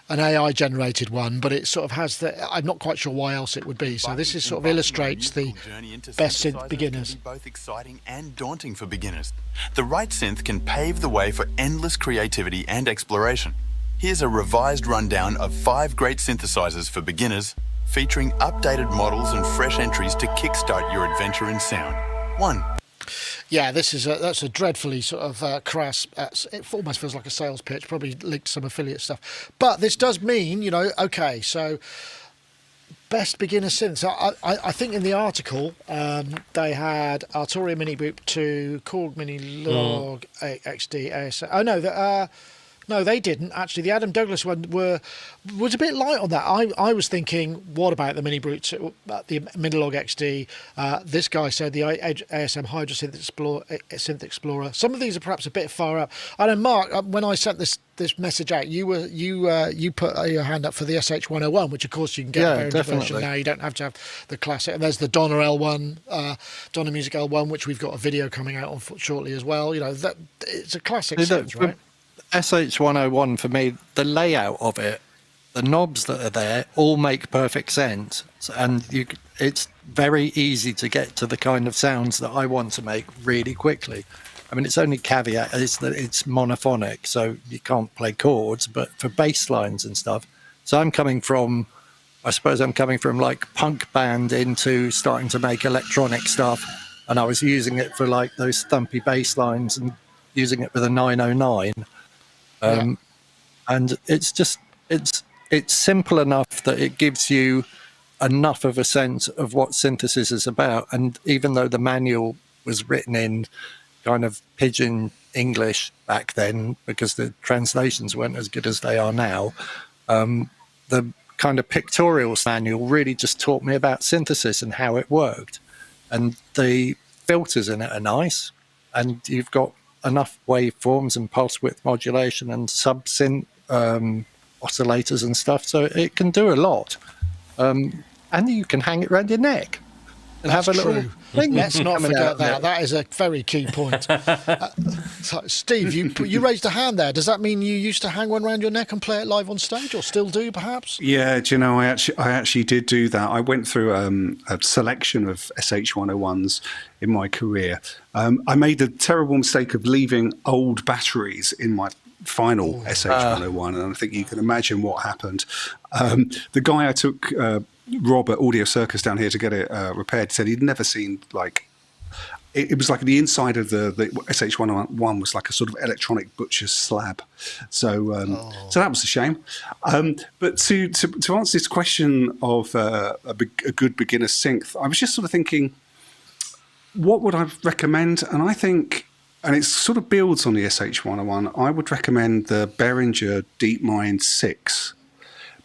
an AI generated one, but it sort of has I'm not quite sure why else it would be. So this is sort of illustrates the best synth beginners. Both exciting and daunting for beginners. The right synth can pave the way for endless creativity and exploration. Here's a revised rundown of 5 great synthesizers for beginners, featuring updated models and fresh entries to kickstart your adventure in sound. 1. Yeah, that's a dreadfully sort of crass. It almost feels like a sales pitch, probably linked to some affiliate stuff. But this does mean, okay, so best beginner synths. I think in the article they had Arturia Mini Boop 2, Korg Mini Log XD ASL. Oh no, No, they didn't. Actually, the Adam Douglas one was a bit light on that. I was thinking, what about the Mini Brute, the Minilog XD? This guy said the ASM Hydra Synth Explorer. Some of these are perhaps a bit far up. I know, Mark, when I sent this message out, you put your hand up for the SH101, which of course you can get a better version now. You don't have to have the classic. And there's the Donner L1, Donner Music L1, which we've got a video coming out on shortly as well. You know, that it's a classic synth, right? SH101 for me, the layout of it, the knobs that are there all make perfect sense, and it's very easy to get to the kind of sounds that I want to make really quickly. I mean, its only caveat is that it's monophonic, so you can't play chords, but for bass lines and stuff. So I suppose I'm coming from like punk band into starting to make electronic stuff, and I was using it for like those thumpy bass lines and using it with a 909. And it's simple enough that it gives you enough of a sense of what synthesis is about. And even though the manual was written in kind of pidgin English back then, because the translations weren't as good as they are now, the kind of pictorials manual really just taught me about synthesis and how it worked. And the filters in it are nice, and you've got enough waveforms and pulse width modulation and sub-synth oscillators and stuff, so it can do a lot. And you can hang it around your neck and have a little thing. Let's not forget that. That is a very key point. So, Steve, you raised a hand there. Does that mean you used to hang one around your neck and play it live on stage, or still do, perhaps? Yeah, do you know, I actually did do that. I went through a selection of SH101s in my career. I made the terrible mistake of leaving old batteries in my final SH101, and I think you can imagine what happened. The guy I took, Rob at Audio Circus down here to get it repaired, said he'd never seen like it was like the inside of the SH101 was like a sort of electronic butcher's slab. So so that was a shame. But to answer this question of a good beginner synth, I was just sort of thinking, what would I recommend? And I think, and it sort of builds on the SH101, I would recommend the Behringer DeepMind 6,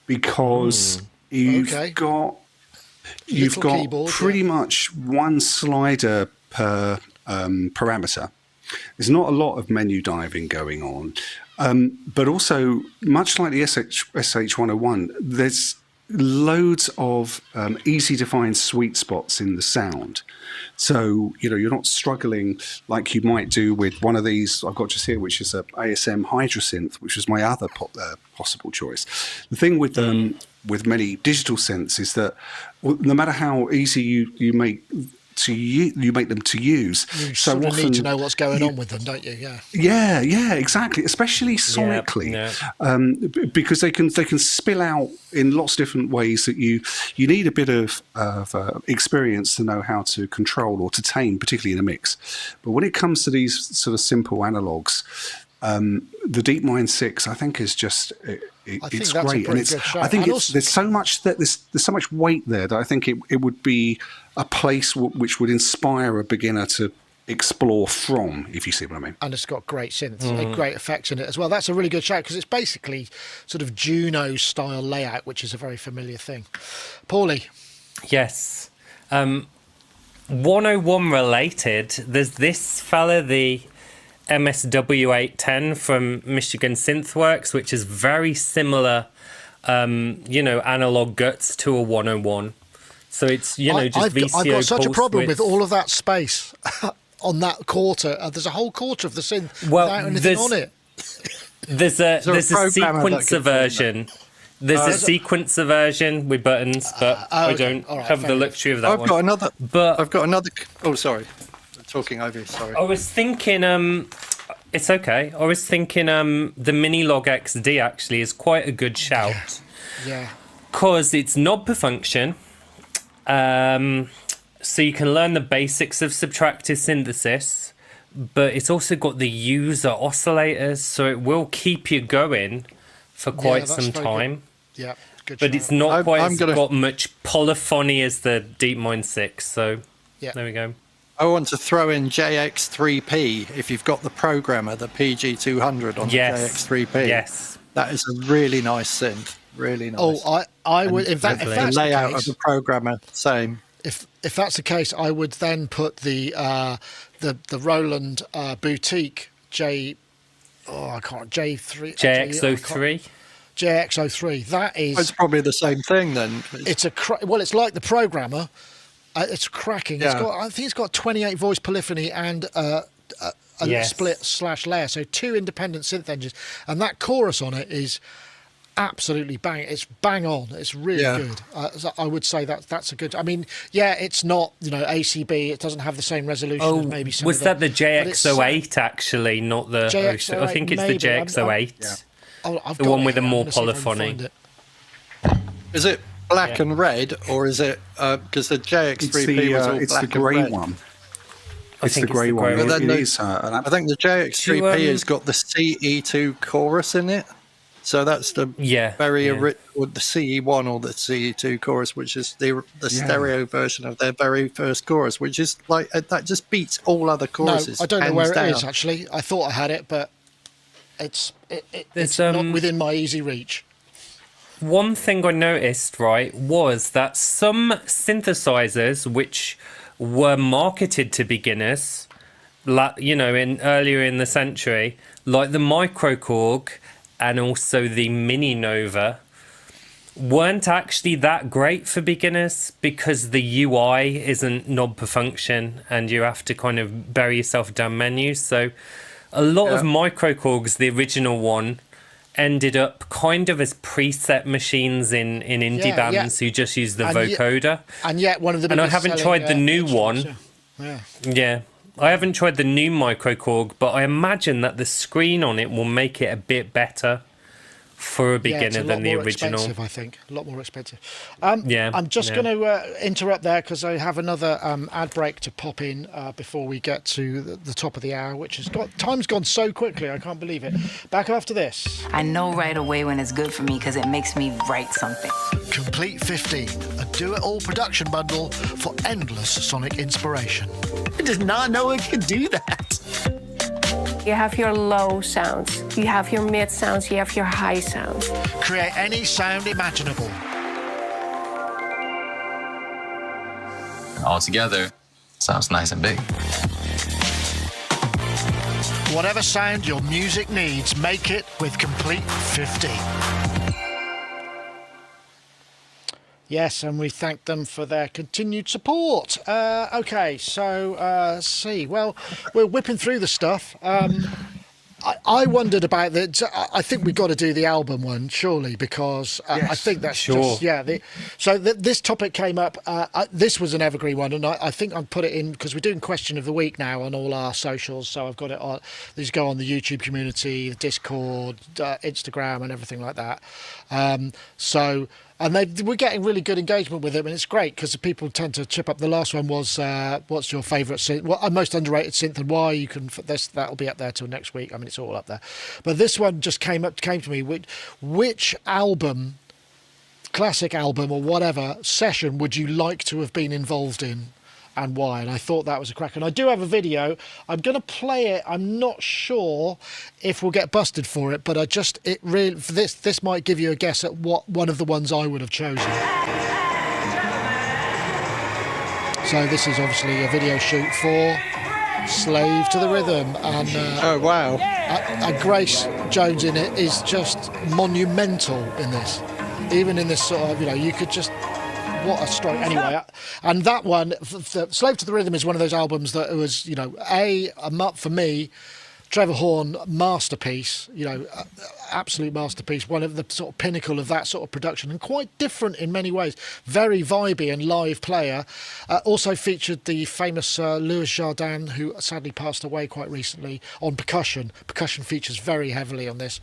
because you've got keyboard, pretty much one slider per parameter. There's not a lot of menu diving going on, but also much like the SH101, there's loads of easy to find sweet spots in the sound. So, you know, you're not struggling like you might do with one of these I've got just here, which is a ASM Hydra Synth, which was my other possible choice. The thing with many digital synths is that no matter how easy you make them to use, you sort of need to know what's going on with them, don't you? Yeah, exactly. Especially sonically, because they can spill out in lots of different ways that you need a bit of experience to know how to control or to tame, particularly in a mix. But when it comes to these sort of simple analogs, the DeepMind 6, I think, is just it's great, and I think there's so much weight there that I think it would be a place which would inspire a beginner to explore from, if you see what I mean. And it's got great synths, great effects in it as well. That's a really good shout, because it's basically sort of Juno style layout, which is a very familiar thing. Paulie. Yes. 101 related, there's this fella, the MSW810 from Michigan Synthworks, which is very similar, analog guts to a 101. So it's, just VCO. I've got such a problem with all of that space on that quarter. There's a whole quarter of the synth without anything on it. There's a sequencer version. There's a sequencer version with buttons, but I don't have the luxury of that I've got another. Oh, sorry. Talking over you, sorry. I was thinking, it's okay. I was thinking the Minilog XD actually is quite a good shout. Yeah. Because it's knob per function. So you can learn the basics of subtractive synthesis, but it's also got the user oscillators, so it will keep you going for quite some time. Good. Yeah, good. But it's not got much polyphony as the DeepMind 6, so there we go. I want to throw in JX3P if you've got the programmer, the PG200 on the JX3P. Yes. That is a really nice synth. Really nice. Oh, I would. If that's the layout the case, of the programmer, same. If that's the case, I would then put the Roland Boutique JX03. JX03. That is. It's probably the same thing then. It's it's like the programmer. It's cracking. Yeah. I think it's got 28 voice polyphony and a split / layer, so 2 independent synth engines, and that chorus on it is absolutely bang. It's bang on. It's really good. So I would say that's a good. I mean, it's not ACB. It doesn't have the same resolution as maybe some. Was that the JX08 actually, not the? JX08, I think it's maybe. the JX08. I've the got one with the I'm more gonna see if I can polyphony. find it. Is it black and red, or is it because the JX3P was all it's black the grey and red? one. I think the grey one. But then It is. I think the JX3P has got the CE2 chorus in it. So that's the or the CE1 or the CE2 chorus, which is the stereo version of their very first chorus, which is like that just beats all other choruses. No, I don't know where down. it is actually. I thought I had it, but it's not within my easy reach. One thing I noticed, right, was that some synthesizers which were marketed to beginners, earlier in the century, like the Microkorg and also the Mini Nova, weren't actually that great for beginners because the UI isn't knob per function and you have to kind of bury yourself down menus. So a lot of Microkorgs, the original one, ended up kind of as preset machines in indie bands who just use the vocoder. And yet one of the I haven't tried the new one. Yeah. I haven't tried the new Microkorg, but I imagine that the screen on it will make it a bit better for a beginner than the original. I think a lot more expensive. I'm just going to interrupt there because I have another ad break to pop in before we get to the top of the hour, which has time's gone so quickly. I can't believe it. Back after this. I know right away when it's good for me because it makes me write something. Komplete 15, a do-it-all production bundle for endless sonic inspiration. I did not know it could do that. You have your low sounds, you have your mid sounds, you have your high sounds. Create any sound imaginable. All together, sounds nice and big. Whatever sound your music needs, make it with Komplete 15. Yes, and we thank them for their continued support. Okay, so let's see. Well, we're whipping through the stuff. I wondered about that. I think we've got to do the album one, surely, because I think that's just this topic came up. This was an evergreen one, and I think I'll put it in because we're doing question of the week now on all our socials. So I've got it on. These go on the YouTube community, the Discord, Instagram, and everything like that. And we're getting really good engagement with them, and it's great because people tend to chip up. The last one was, what's your favourite synth? Most underrated synth and why? You can that'll be up there till next week. I mean, it's all up there. But this one just came to me. Which album, classic album or whatever session, would you like to have been involved in? And why? And I thought that was a cracker. And I do have a video. I'm going to play it. I'm not sure if we'll get busted for it, but this might give you a guess at what one of the ones I would have chosen. So this is obviously a video shoot for Slave to the Rhythm, and oh wow, and Grace Jones in it is just monumental in this. Even in this sort of, you could just. What a stroke. Anyway, and that one, Slave to the Rhythm, is one of those albums that was, for me, Trevor Horn, masterpiece, absolute masterpiece, one of the sort of pinnacle of that sort of production, and quite different in many ways. Very vibey and live player. Also featured the famous Louis Jardin, who sadly passed away quite recently, on percussion. Percussion features very heavily on this.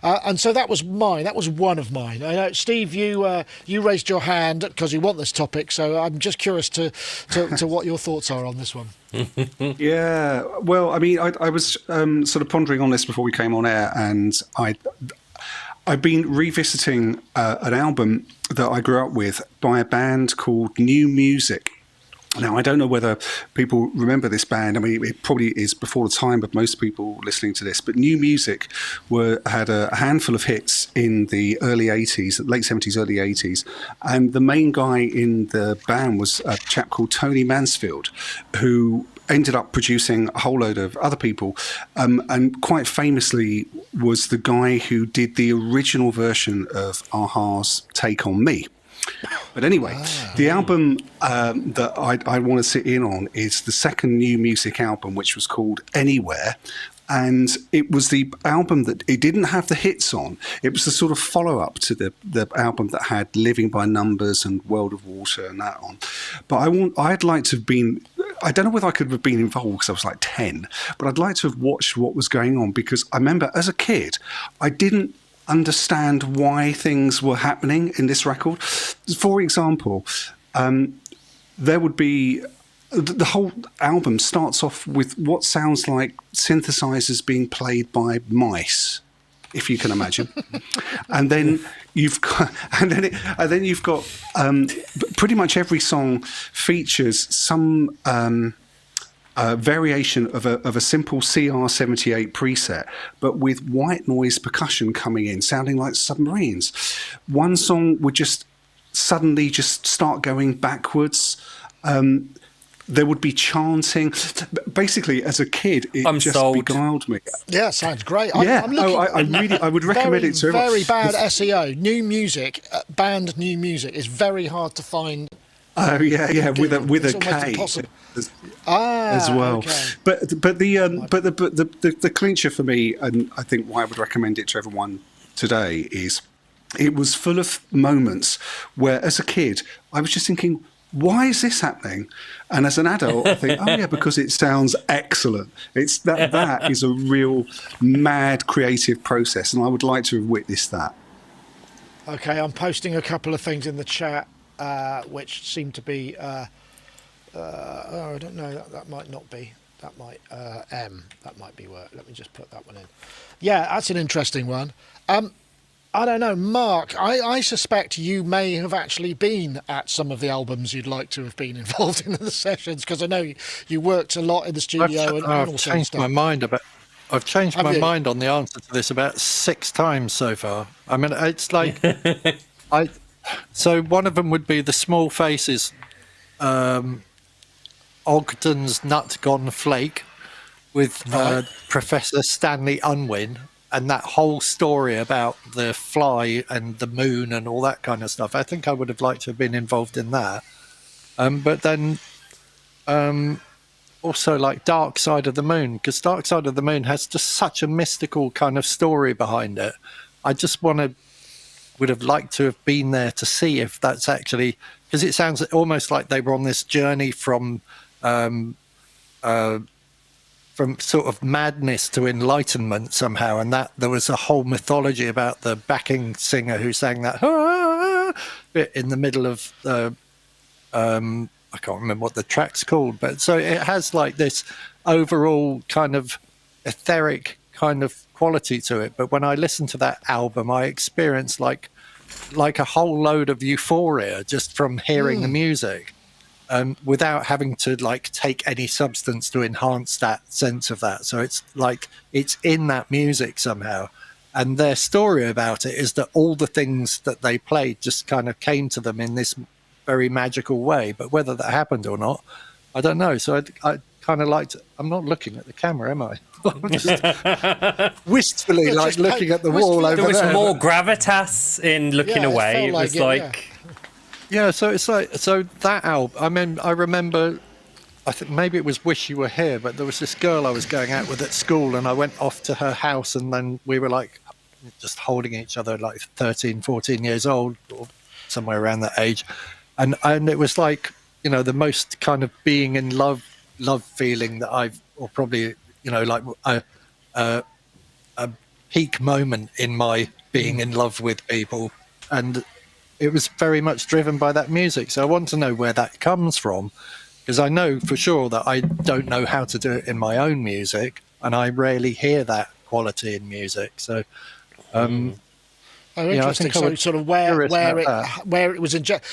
And so that was mine. That was one of mine. I know, Steve, you raised your hand because you want this topic, so I'm just curious to what your thoughts are on this one. Yeah, well, I mean, I was sort of pondering on this before we came on air, and I've been revisiting an album that I grew up with by a band called New Music, Now, I don't know whether people remember this band. I mean, it probably is before the time of most people listening to this, but New Music had a handful of hits in the early 80s, late 70s, early 80s. And the main guy in the band was a chap called Tony Mansfield, who ended up producing a whole load of other people, and quite famously was the guy who did the original version of a-ha's Take On Me. But anyway, the album that I want to sit in on is the second New Music album, which was called Anywhere. And it was the album that it didn't have the hits on. It was the sort of follow-up to the album that had Living by Numbers and World of Water and that on. But I'd like to have been... I don't know whether I could have been involved because I was like 10, but I'd like to have watched what was going on, because I remember as a kid, I didn't understand why things were happening in this record. For example, there would be... The whole album starts off with what sounds like synthesizers being played by mice, if you can imagine, and then you've got, pretty much every song features some variation of a simple CR78 preset, but with white noise percussion coming in, sounding like submarines. One song would just suddenly just start going backwards. There would be chanting. Basically, as a kid, it beguiled me. Yeah, sounds great. Yeah, I would recommend it to everyone. Very bad SEO. New music, band new music is very hard to find. Oh yeah, with a K as well. Okay. But the clincher for me, and I think why I would recommend it to everyone today, is it was full of moments where, as a kid, I was just thinking, why is this happening? And as an adult, I think, oh yeah, because it sounds excellent. It's that is a real mad creative process, and I would like to have witnessed that. Okay, I'm posting a couple of things in the chat, which seem to be. I don't know. That might not be. That might That might be work. Let me just put that one in. Yeah, that's an interesting one. I don't know, Mark, I suspect you may have actually been at some of the albums you'd like to have been involved in the sessions, because I know you worked a lot in the studio. I've changed my mind on the answer to this about 6 times so far. I mean, it's like... So one of them would be the Small Faces, Ogden's Nut Gone Flake, with Professor Stanley Unwin, and that whole story about the fly and the moon and all that kind of stuff. I think I would have liked to have been involved in that. But then also like Dark Side of the Moon, because Dark Side of the Moon has just such a mystical kind of story behind it. I just would have liked to have been there to see if that's actually, because it sounds almost like they were on this journey from sort of madness to enlightenment somehow, and that there was a whole mythology about the backing singer who sang that bit in the middle of the I can't remember what the track's called, but so it has like this overall kind of etheric kind of quality to it. But when I listened to that album, I experienced like a whole load of euphoria just from hearing the music. Without having to like take any substance to enhance that sense of that. So it's like it's in that music somehow. And their story about it is that all the things that they played just kind of came to them in this very magical way. But whether that happened or not, I don't know. So I kind of liked... I'm not looking at the camera, am I? I'm just wistfully looking at the wall over there. There was more gravitas in looking away. It was like... Yeah, so it's like, so that album, I mean, I remember, I think maybe it was Wish You Were Here, but there was this girl I was going out with at school, and I went off to her house, and then we were like just holding each other, like 13, 14 years old, or somewhere around that age. And it was like, you know, the most kind of being in love feeling that I've, or probably, you know, like a peak moment in my being in love with people. And it was very much driven by that music. So I want to know where that comes from, because I know for sure that I don't know how to do it in my own music, and I rarely hear that quality in music. So, okay, Oh, interesting. So sort of where it was injected.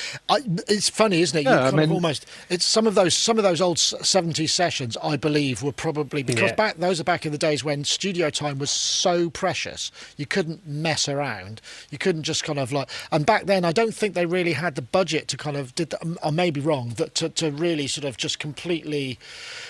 It's funny, isn't it? You kind of almost. It's some of those old 70s sessions, I believe, were probably because those are back in the days when studio time was so precious. You couldn't mess around. You couldn't just kind of like. And back then, I don't think they really had the budget to kind of I may be wrong, that to really sort of just completely,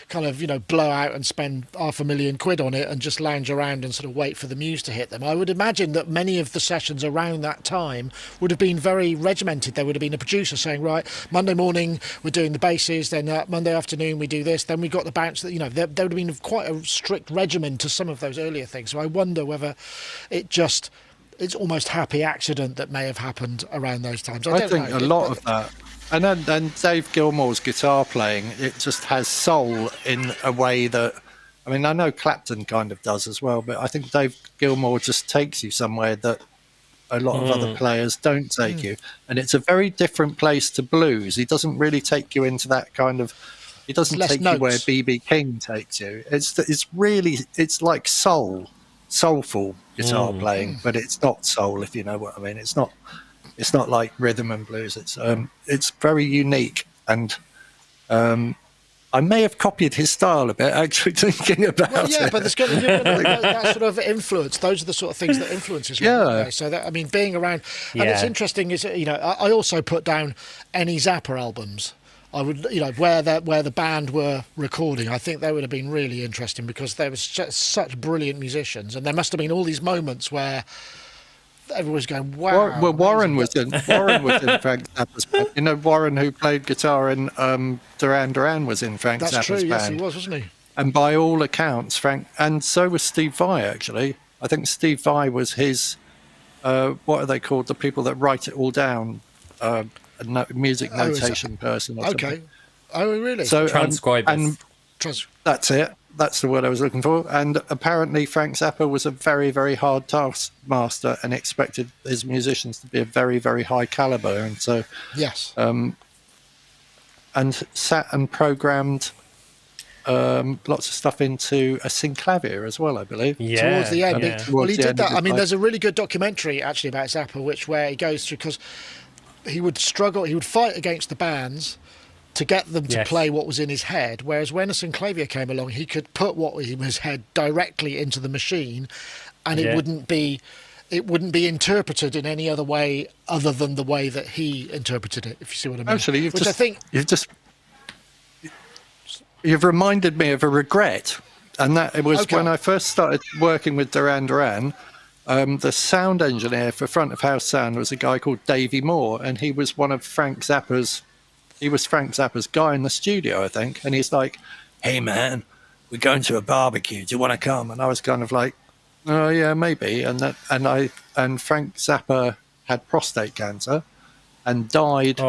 kind of blow out and spend £500,000 on it and just lounge around and sort of wait for the muse to hit them. I would imagine that many of the sessions around that time would have been very regimented. There would have been a producer saying, right, Monday morning we're doing the basses, then Monday afternoon we do this, then we got the bounce. That there would have been quite a strict regimen to some of those earlier things. So I wonder whether it's almost happy accident that may have happened around those times. I think a lot of that. And then Dave Gilmour's guitar playing, it just has soul in a way that, I mean, I know Clapton kind of does as well, but I think Dave Gilmour just takes you somewhere that a lot of other players don't take you. And it's a very different place to blues. He doesn't really take you into that kind of, he doesn't take you where B.B. King takes you. It's like soulful guitar playing, but it's not soul, if you know what I mean. It's not like rhythm and blues. It's very unique, and I may have copied his style a bit, actually, thinking about it. But there's got that sort of influence. Those are the sort of things that influences. So that, I mean, being around, and it's interesting. Is I also put down any Zappa albums. I would, where the band were recording. I think they would have been really interesting because they were such brilliant musicians, and there must have been all these moments where everyone was going, wow. Well, Warren was in Frank Zappa's band. Warren, who played guitar in Duran Duran, was in Frank Zappa's band. That's true, yes, he was, wasn't he? And by all accounts, and so was Steve Vai, actually. I think Steve Vai was his, what are they called? The people that write it all down, music notation person or something. Okay. Oh, really? So, transcribers. That's it. That's the word I was looking for. And apparently Frank Zappa was a very, very hard taskmaster and expected his musicians to be a very, very high caliber. And so, yes. And sat and programmed lots of stuff into a synclavier as well, I believe. Yeah. Towards the end. Well, he did that. I mean, there's a really good documentary actually about Zappa, where he goes through, because he would struggle, he would fight against the bands to get them to play what was in his head, whereas when a synclavier came along, he could put what was in his head directly into the machine, and it wouldn't be interpreted in any other way other than the way that he interpreted it, if you see what I mean. Actually, you've reminded me of a regret, and that it was when I first started working with Duran Duran. The sound engineer for front of house sound was a guy called Davey Moore, and he was Frank Zappa's guy in the studio, I think. And he's like, "Hey man, we're going to a barbecue. Do you want to come?" And I was kind of like, "Oh yeah, maybe." And Frank Zappa had prostate cancer and died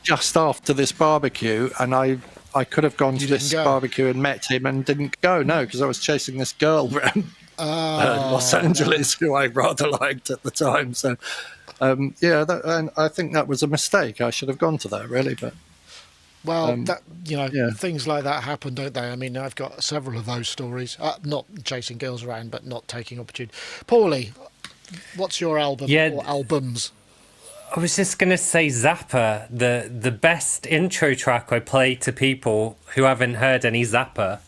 just after this barbecue. And I could have gone to this barbecue and met him and didn't go. No, because I was chasing this girl around Los Angeles who I rather liked at the time. So. And I think that was a mistake. I should have gone to that, really. But things like that happen, don't they? I mean, I've got several of those stories. Not chasing girls around, but not taking opportunity. Paulie, what's your album or albums? I was just going to say Zappa. The best intro track I play to people who haven't heard any Zappa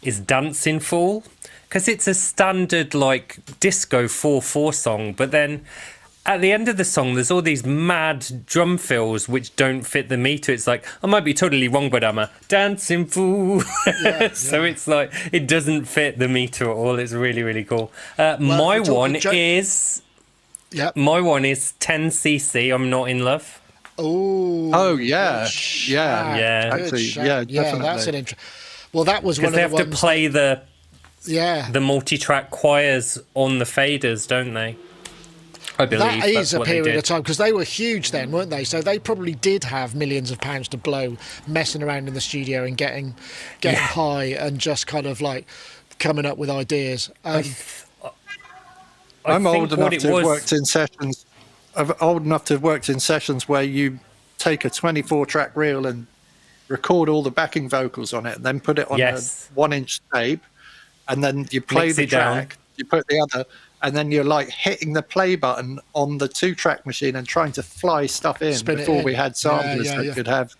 is Dancing Fool, because it's a standard like disco 4/4 song, but then at the end of the song, there's all these mad drum fills which don't fit the meter. It's like, I might be totally wrong, but I'm a dancing fool. So it's like, it doesn't fit the meter at all. It's really, really cool. My one is 10cc, I'm Not in Love. Oh, yeah. Yeah. Actually, definitely. That's an interesting. Well, that was one of the ones. Because they have to play the multi-track choirs on the faders, don't they? I believe that is a period of time, because they were huge then, weren't they? So they probably did have millions of pounds to blow messing around in the studio and getting high and just kind of like coming up with ideas. I'm old enough to have worked in sessions. I'm old enough to have worked in sessions where you take a 24-track reel and record all the backing vocals on it, and then put it on a 1-inch tape, and then you play the track, you put the other. and then you're like hitting the play button on the 2-track machine and trying to fly stuff in before we had samplers that could have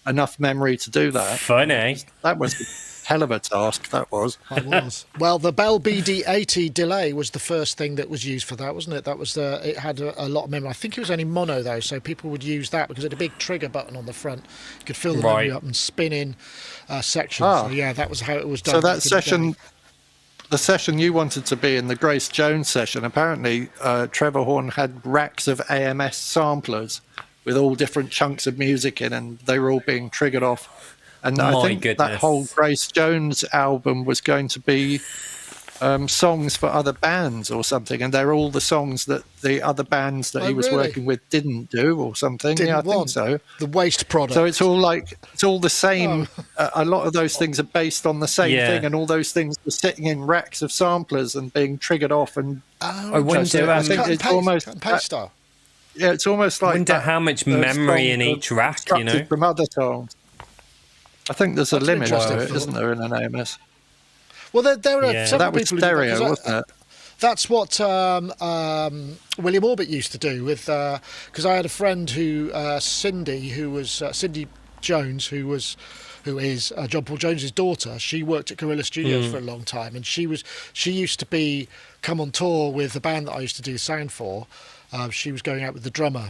enough memory to do that. Funny. That was a hell of a task, that was. It was. Well, the Bell BD80 delay was the first thing that was used for that, wasn't it? That was it had a lot of memory. I think it was only mono, though, so people would use that because it had a big trigger button on the front. You could fill the memory up and spin in sections. So, yeah, that was how it was done. So that session... The session you wanted to be in, the Grace Jones session, apparently Trevor Horn had racks of AMS samplers with all different chunks of music in, and they were all being triggered off. And I think that whole Grace Jones album was going to be songs for other bands or something, and they're all the songs that the other bands that he was working with didn't do or something. I think so. The waste product. So it's all the same. A lot of those things are based on the same thing, and all those things were sitting in racks of samplers and being triggered off. And I wonder. I think it's almost cut and paste style. Yeah, it's almost like. I wonder how much memory in each rack, you know, from other songs. I think there's a limit to it, isn't there, in an AMS? Well, there are several that was people stereo, wasn't it? That's what William Orbit used to do with because I had a friend who Cindy Jones, who is John Paul Jones's daughter. She worked at Guerrilla Studios for a long time, and she used to come on tour with the band that I used to do sound for. She was going out with the drummer.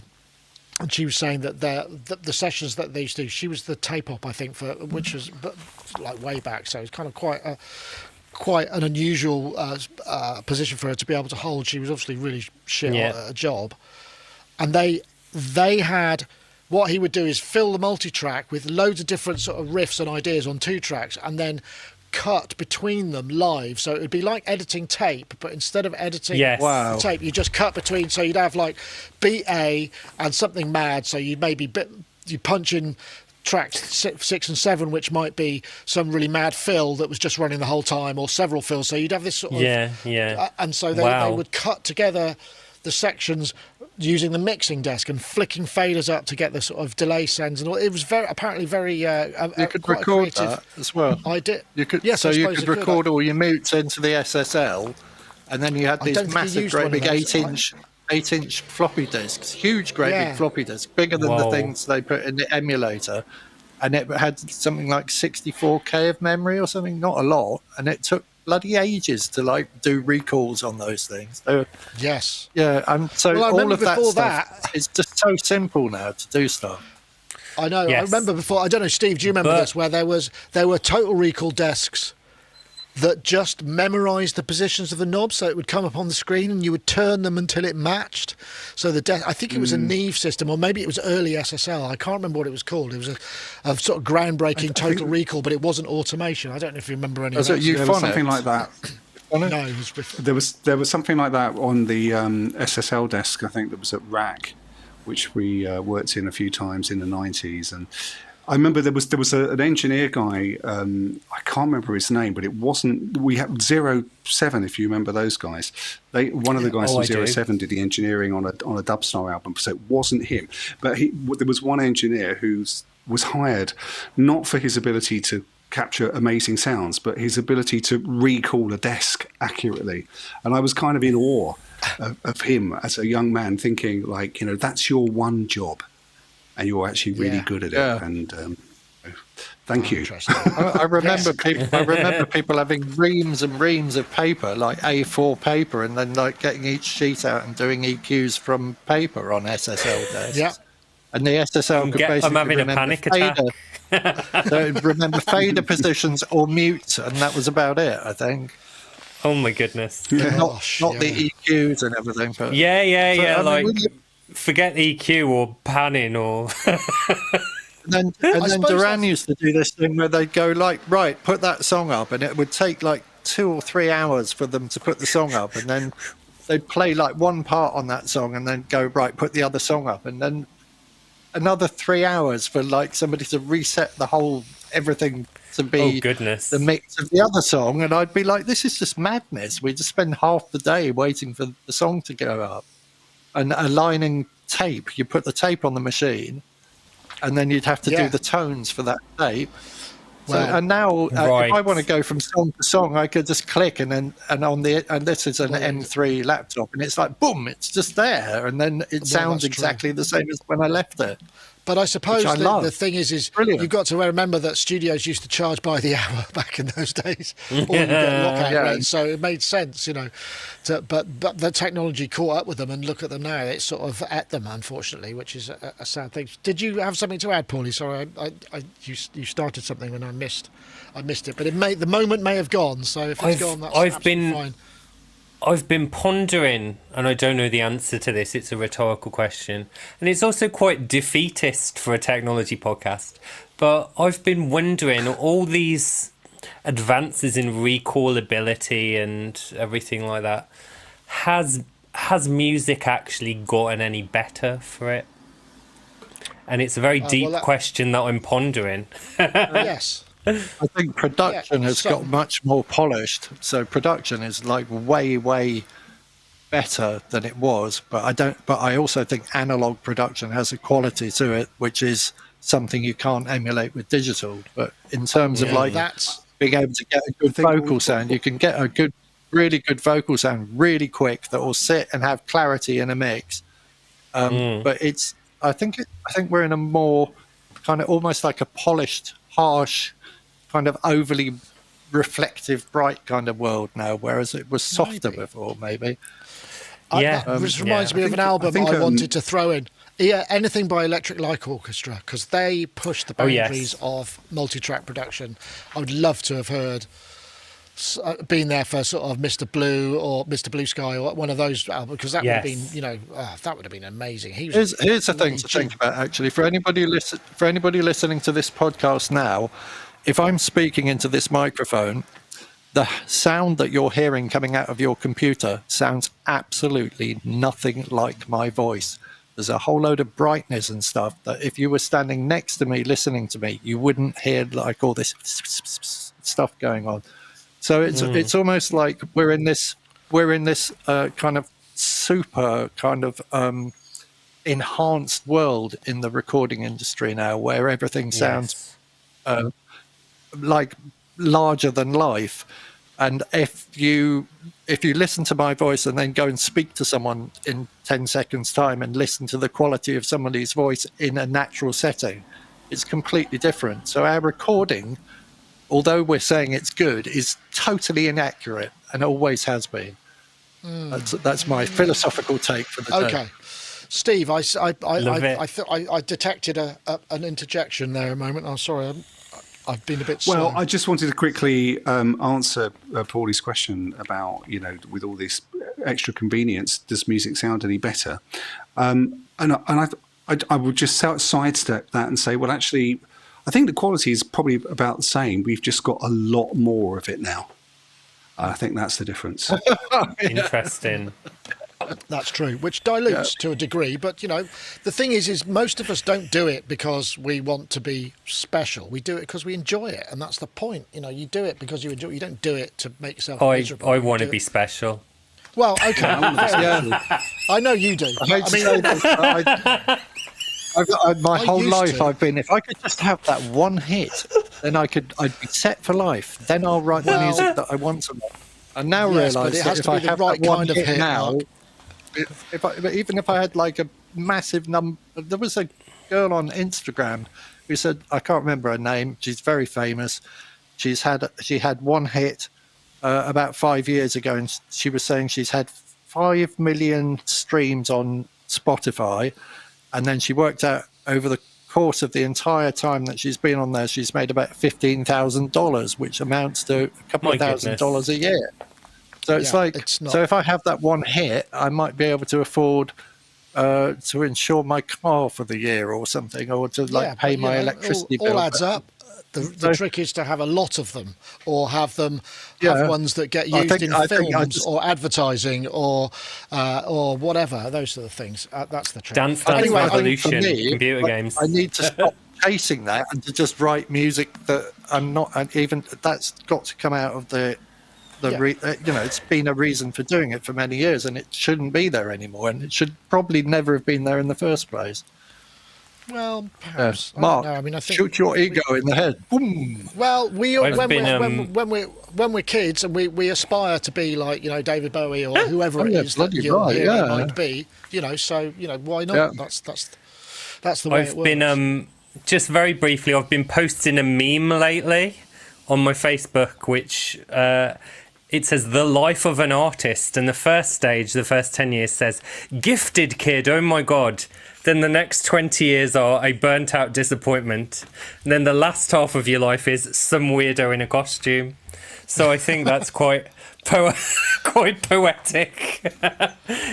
And she was saying that the sessions that they used to do, she was the tape op, I think, which was like way back. So it's kind of quite an unusual position for her to be able to hold. She was obviously really shit at a job. And they had, what he would do is fill the multi-track with loads of different sort of riffs and ideas on 2 tracks, and then cut between them live. So it would be like editing tape, but instead of editing the tape, you just cut between. So you'd have like beat A and something mad. So you'd maybe you punch in tracks 6 and 7, which might be some really mad fill that was just running the whole time, or several fills. So you'd have this sort of and so they would cut together the sections using the mixing desk and flicking faders up to get the sort of delay sends, and all. It was apparently very you could record that as well. I did. You could you could record all your mutes into the SSL, and then you had these massive great big 8-inch floppy disks, huge great big floppy disks, bigger than the things they put in the emulator, and it had something like 64K of memory or something, not a lot, and it took bloody ages to like do recalls on those things. And so all of that stuff is just so simple now to do stuff. I know. I remember before. I don't know, Steve. Do you remember this? Where there were Total Recall desks that just memorised the positions of the knobs, so it would come up on the screen, and you would turn them until it matched. So I think it was a Neve system, or maybe it was early SSL. I can't remember what it was called. It was a sort of groundbreaking Total Recall, but it wasn't automation. I don't know if you remember any of that. There was something like that. No, it was before. There was something like that on the SSL desk, I think, that was at RAC, which we worked in a few times in the 90s. And I remember there was an engineer guy, I can't remember his name, but it wasn't, we had 07, if you remember those guys. One of the guys from 07 did the engineering on a Dubstar album, so it wasn't him. But there was one engineer who was hired not for his ability to capture amazing sounds, but his ability to recall a desk accurately. And I was kind of in awe of him as a young man, thinking like, that's your one job. And you're actually really good at it, and thank you. I remember people having reams and reams of paper, like A4 paper, and then like getting each sheet out and doing EQs from paper on SSL desks. Yeah, and the SSL could basically I'm having a panic attack. So remember fader positions or mute, and that was about it, I think. Oh my goodness! Not the EQs and everything. But forget EQ or panning or. And then Duran used to do this thing where they'd go like, right, put that song up, and it would take like 2 or 3 hours for them to put the song up, and then they'd play like one part on that song and then go, right, put the other song up, and then another 3 hours for like somebody to reset everything to be the mix of the other song. And I'd be like, this is just madness. We just spend half the day waiting for the song to go up. And aligning tape, you put the tape on the machine, and then you'd have to do the tones for that tape. And now, Right. if I want to go from song to song, I could just click and this is an M3 laptop, and it's like boom, it's just there, and then it sounds exactly the same as when I left it. But I suppose the thing is brilliant. You've got to remember that studios used to charge by the hour back in those days, or you get lockout rates, so it made sense, but the technology caught up with them, and look at them now. It's sort of at them, unfortunately, which is a sad thing. Did you have something to add, Paulie? Sorry, you started something when I missed it, but the moment may have gone. So if it's gone, that's absolutely fine. I've been pondering, and I don't know the answer to this, it's a rhetorical question, and it's also quite defeatist for a technology podcast, but I've been wondering, all these advances in recallability and everything like that, has music actually gotten any better for it? And it's a very deep question that I'm pondering. Yes. I think production has got much more polished. So production is like way, way better than it was. But I also think analog production has a quality to it, which is something you can't emulate with digital. But in terms of being able to get a good vocal sound, you can get a really good vocal sound really quick that will sit and have clarity in a mix. But I think we're in a more kind of almost like a polished, harsh, kind of overly reflective, bright kind of world now, whereas it was softer before, maybe. This reminds me of an album I wanted to throw in. Yeah, anything by Electric Light Orchestra, because they push the boundaries of multi-track production. I would love to have heard, been there for sort of Mr. Blue or Mr. Blue Sky or one of those albums, because that would have been, that would have been amazing. Here's the thing to think about, actually, for anybody listening to this podcast now. If I'm speaking into this microphone, the sound that you're hearing coming out of your computer sounds absolutely nothing like my voice. There's a whole load of brightness and stuff that if you were standing next to me listening to me, you wouldn't hear like all this stuff going on. So it's almost like we're in this kind of super kind of enhanced world in the recording industry now, where everything sounds like larger than life. And if you listen to my voice and then go and speak to someone in 10 seconds time and listen to the quality of somebody's voice in a natural setting, it's completely different. So our recording, although we're saying it's good, is totally inaccurate and always has been. That's my philosophical take for the day. Okay. Steve, I detected an interjection there a moment. I'm sorry, I've been a bit slow. Well, I just wanted to quickly answer Paulie's question about, with all this extra convenience, does music sound any better? And I would just sidestep that and say, well, actually, I think the quality is probably about the same. We've just got a lot more of it now. I think that's the difference. Interesting. That's true, which dilutes to a degree. But, the thing is most of us don't do it because we want to be special. We do it because we enjoy it. And that's the point. You do it because you enjoy it. You don't do it to make yourself miserable. I want to be special. Well, okay. I know you do. My whole life I've been, if I could just have that one hit, then I'd be set for life. Then I'll write the music that I want to write. And now realise that if I have that one hit now, even if I had like a massive number, there was a girl on Instagram who said, I can't remember her name, she's very famous. She had one hit about 5 years ago, and she was saying she's had 5 million streams on Spotify, and then she worked out over the course of the entire time that she's been on there, she's made about $15,000, which amounts to a couple of $1,000 a year. So so if I have that one hit, I might be able to afford to insure my car for the year or something, or to pay my electricity bill. All adds up. The trick is to have a lot of them, or have ones that get used in films or advertising or whatever. Those are the things. That's the trick. Dance Revolution, computer games. I need to stop chasing that and to just write music that I'm not. And even that's got to come out of it's been a reason for doing it for many years, and it shouldn't be there anymore, and it should probably never have been there in the first place. Well, perhaps. Mark, I mean, I think shoot your ego in the head. Boom. Well, when we're kids and we aspire to be like David Bowie or whoever it is that you're hearing might be, so why not? Yeah. That's the way it works. I've been just very briefly. I've been posting a meme lately on my Facebook, which it says "The Life of an Artist," and the first stage, the first 10 years, says "Gifted kid, oh my god." Then the next 20 years are a burnt-out disappointment. And then the last half of your life is some weirdo in a costume. So I think that's quite poetic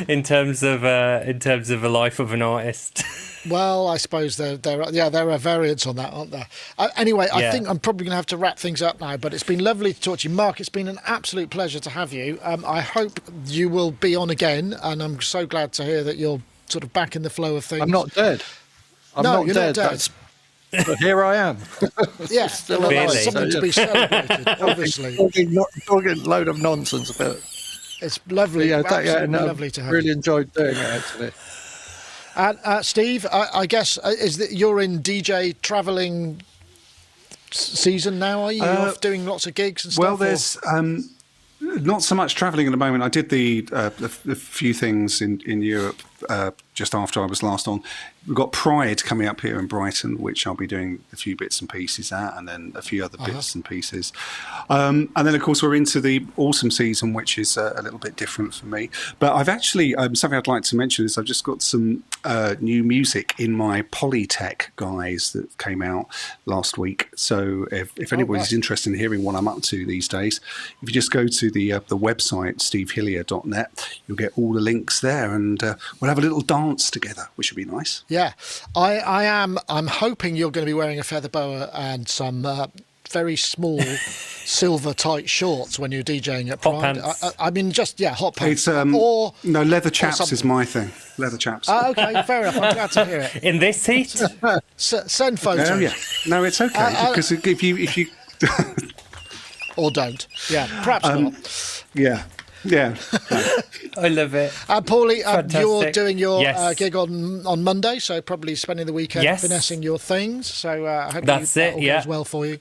in terms of a life of an artist. Well, I suppose there are variants on that, aren't there? Anyway, I think I'm probably going to have to wrap things up now, but it's been lovely to talk to you. Mark, it's been an absolute pleasure to have you. I hope you will be on again, and I'm so glad to hear that you're sort of back in the flow of things. I'm not dead. You're not dead. But here I am. Yeah, Still alive. Something to be celebrated, obviously. Talking a load of nonsense about it. It's lovely. Lovely to have really you. Enjoyed doing it, actually. And Steve, I guess is that you're in DJ travelling season now? Are you off doing lots of gigs and stuff? Well, there's not so much travelling at the moment. I did a few things in Europe just after I was last on. We've got Pride coming up here in Brighton, which I'll be doing a few bits and pieces at, and then a few other bits and pieces. And then, of course, we're into the autumn season, which is a little bit different for me. But I've actually, something I'd like to mention is I've just got some new music in my Polytech guys that came out last week. So if anybody's interested in hearing what I'm up to these days, if you just go to the website, stevehillier.net, you'll get all the links there, and we'll have a little dance together, which would be nice. Yeah, I'm hoping you're going to be wearing a feather boa and some very small silver tight shorts when you're DJing at Pride. Hot pants. I mean, hot pants. No, leather chaps is my thing. Leather chaps. Okay, fair enough. I'm glad to hear it. In this heat? Send photos. Oh, yeah. No, it's okay because if you or don't. Yeah, perhaps not. Yeah. Yeah, I love it. Paulie, you're doing your gig on Monday, so probably spending the weekend finessing your things. So I hope that all goes well for you.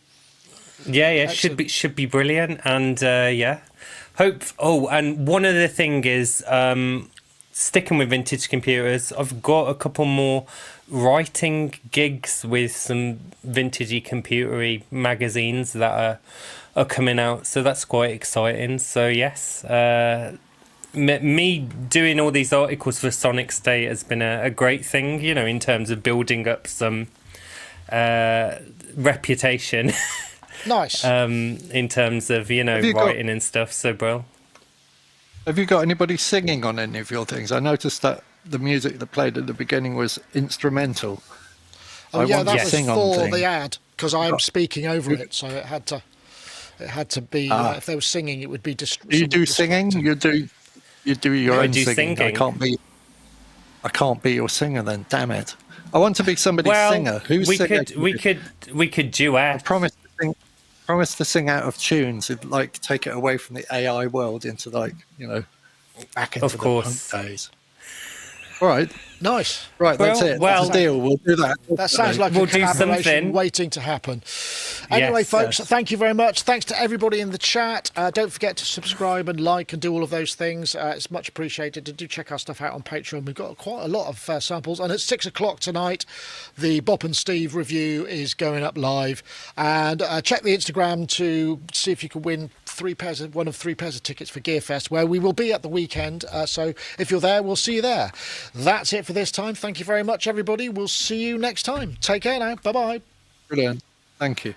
Yeah, Excellent. should be brilliant, and hope. Oh, and one other thing is sticking with vintage computers. I've got a couple more writing gigs with some vintagey computery magazines that are coming out, so that's quite exciting. So yes, me doing all these articles for Sonicstate has been a great thing, in terms of building up some reputation. Nice. In terms of writing and stuff. So, bro, have you got anybody singing on any of your things? I noticed that the music that played at the beginning was instrumental. Oh yeah, that was for the ad because I'm speaking over it, so it had to be. If they were singing, it would be. You do singing. You do your own singing. I can't be your singer. Then, damn it! I want to be somebody's singer. Who's we could duet. I promise to sing out of tunes. Like take it away from the AI world into back into the punk days. All right. Nice. Right, that's it. That's a deal. We'll do that. That sounds like a collaboration waiting to happen. Anyway, folks, thank you very much. Thanks to everybody in the chat. Don't forget to subscribe and like and do all of those things. It's much appreciated. And do check our stuff out on Patreon. We've got quite a lot of samples. And at 6 o'clock tonight, the Bop and Steve review is going up live. And check the Instagram to see if you can win one of three pairs of tickets for Gearfest, where we will be at the weekend. So if you're there, we'll see you there. That's it for this time. Thank you very much, everybody. We'll see you next time. Take care now. Bye-bye. Brilliant. Thank you.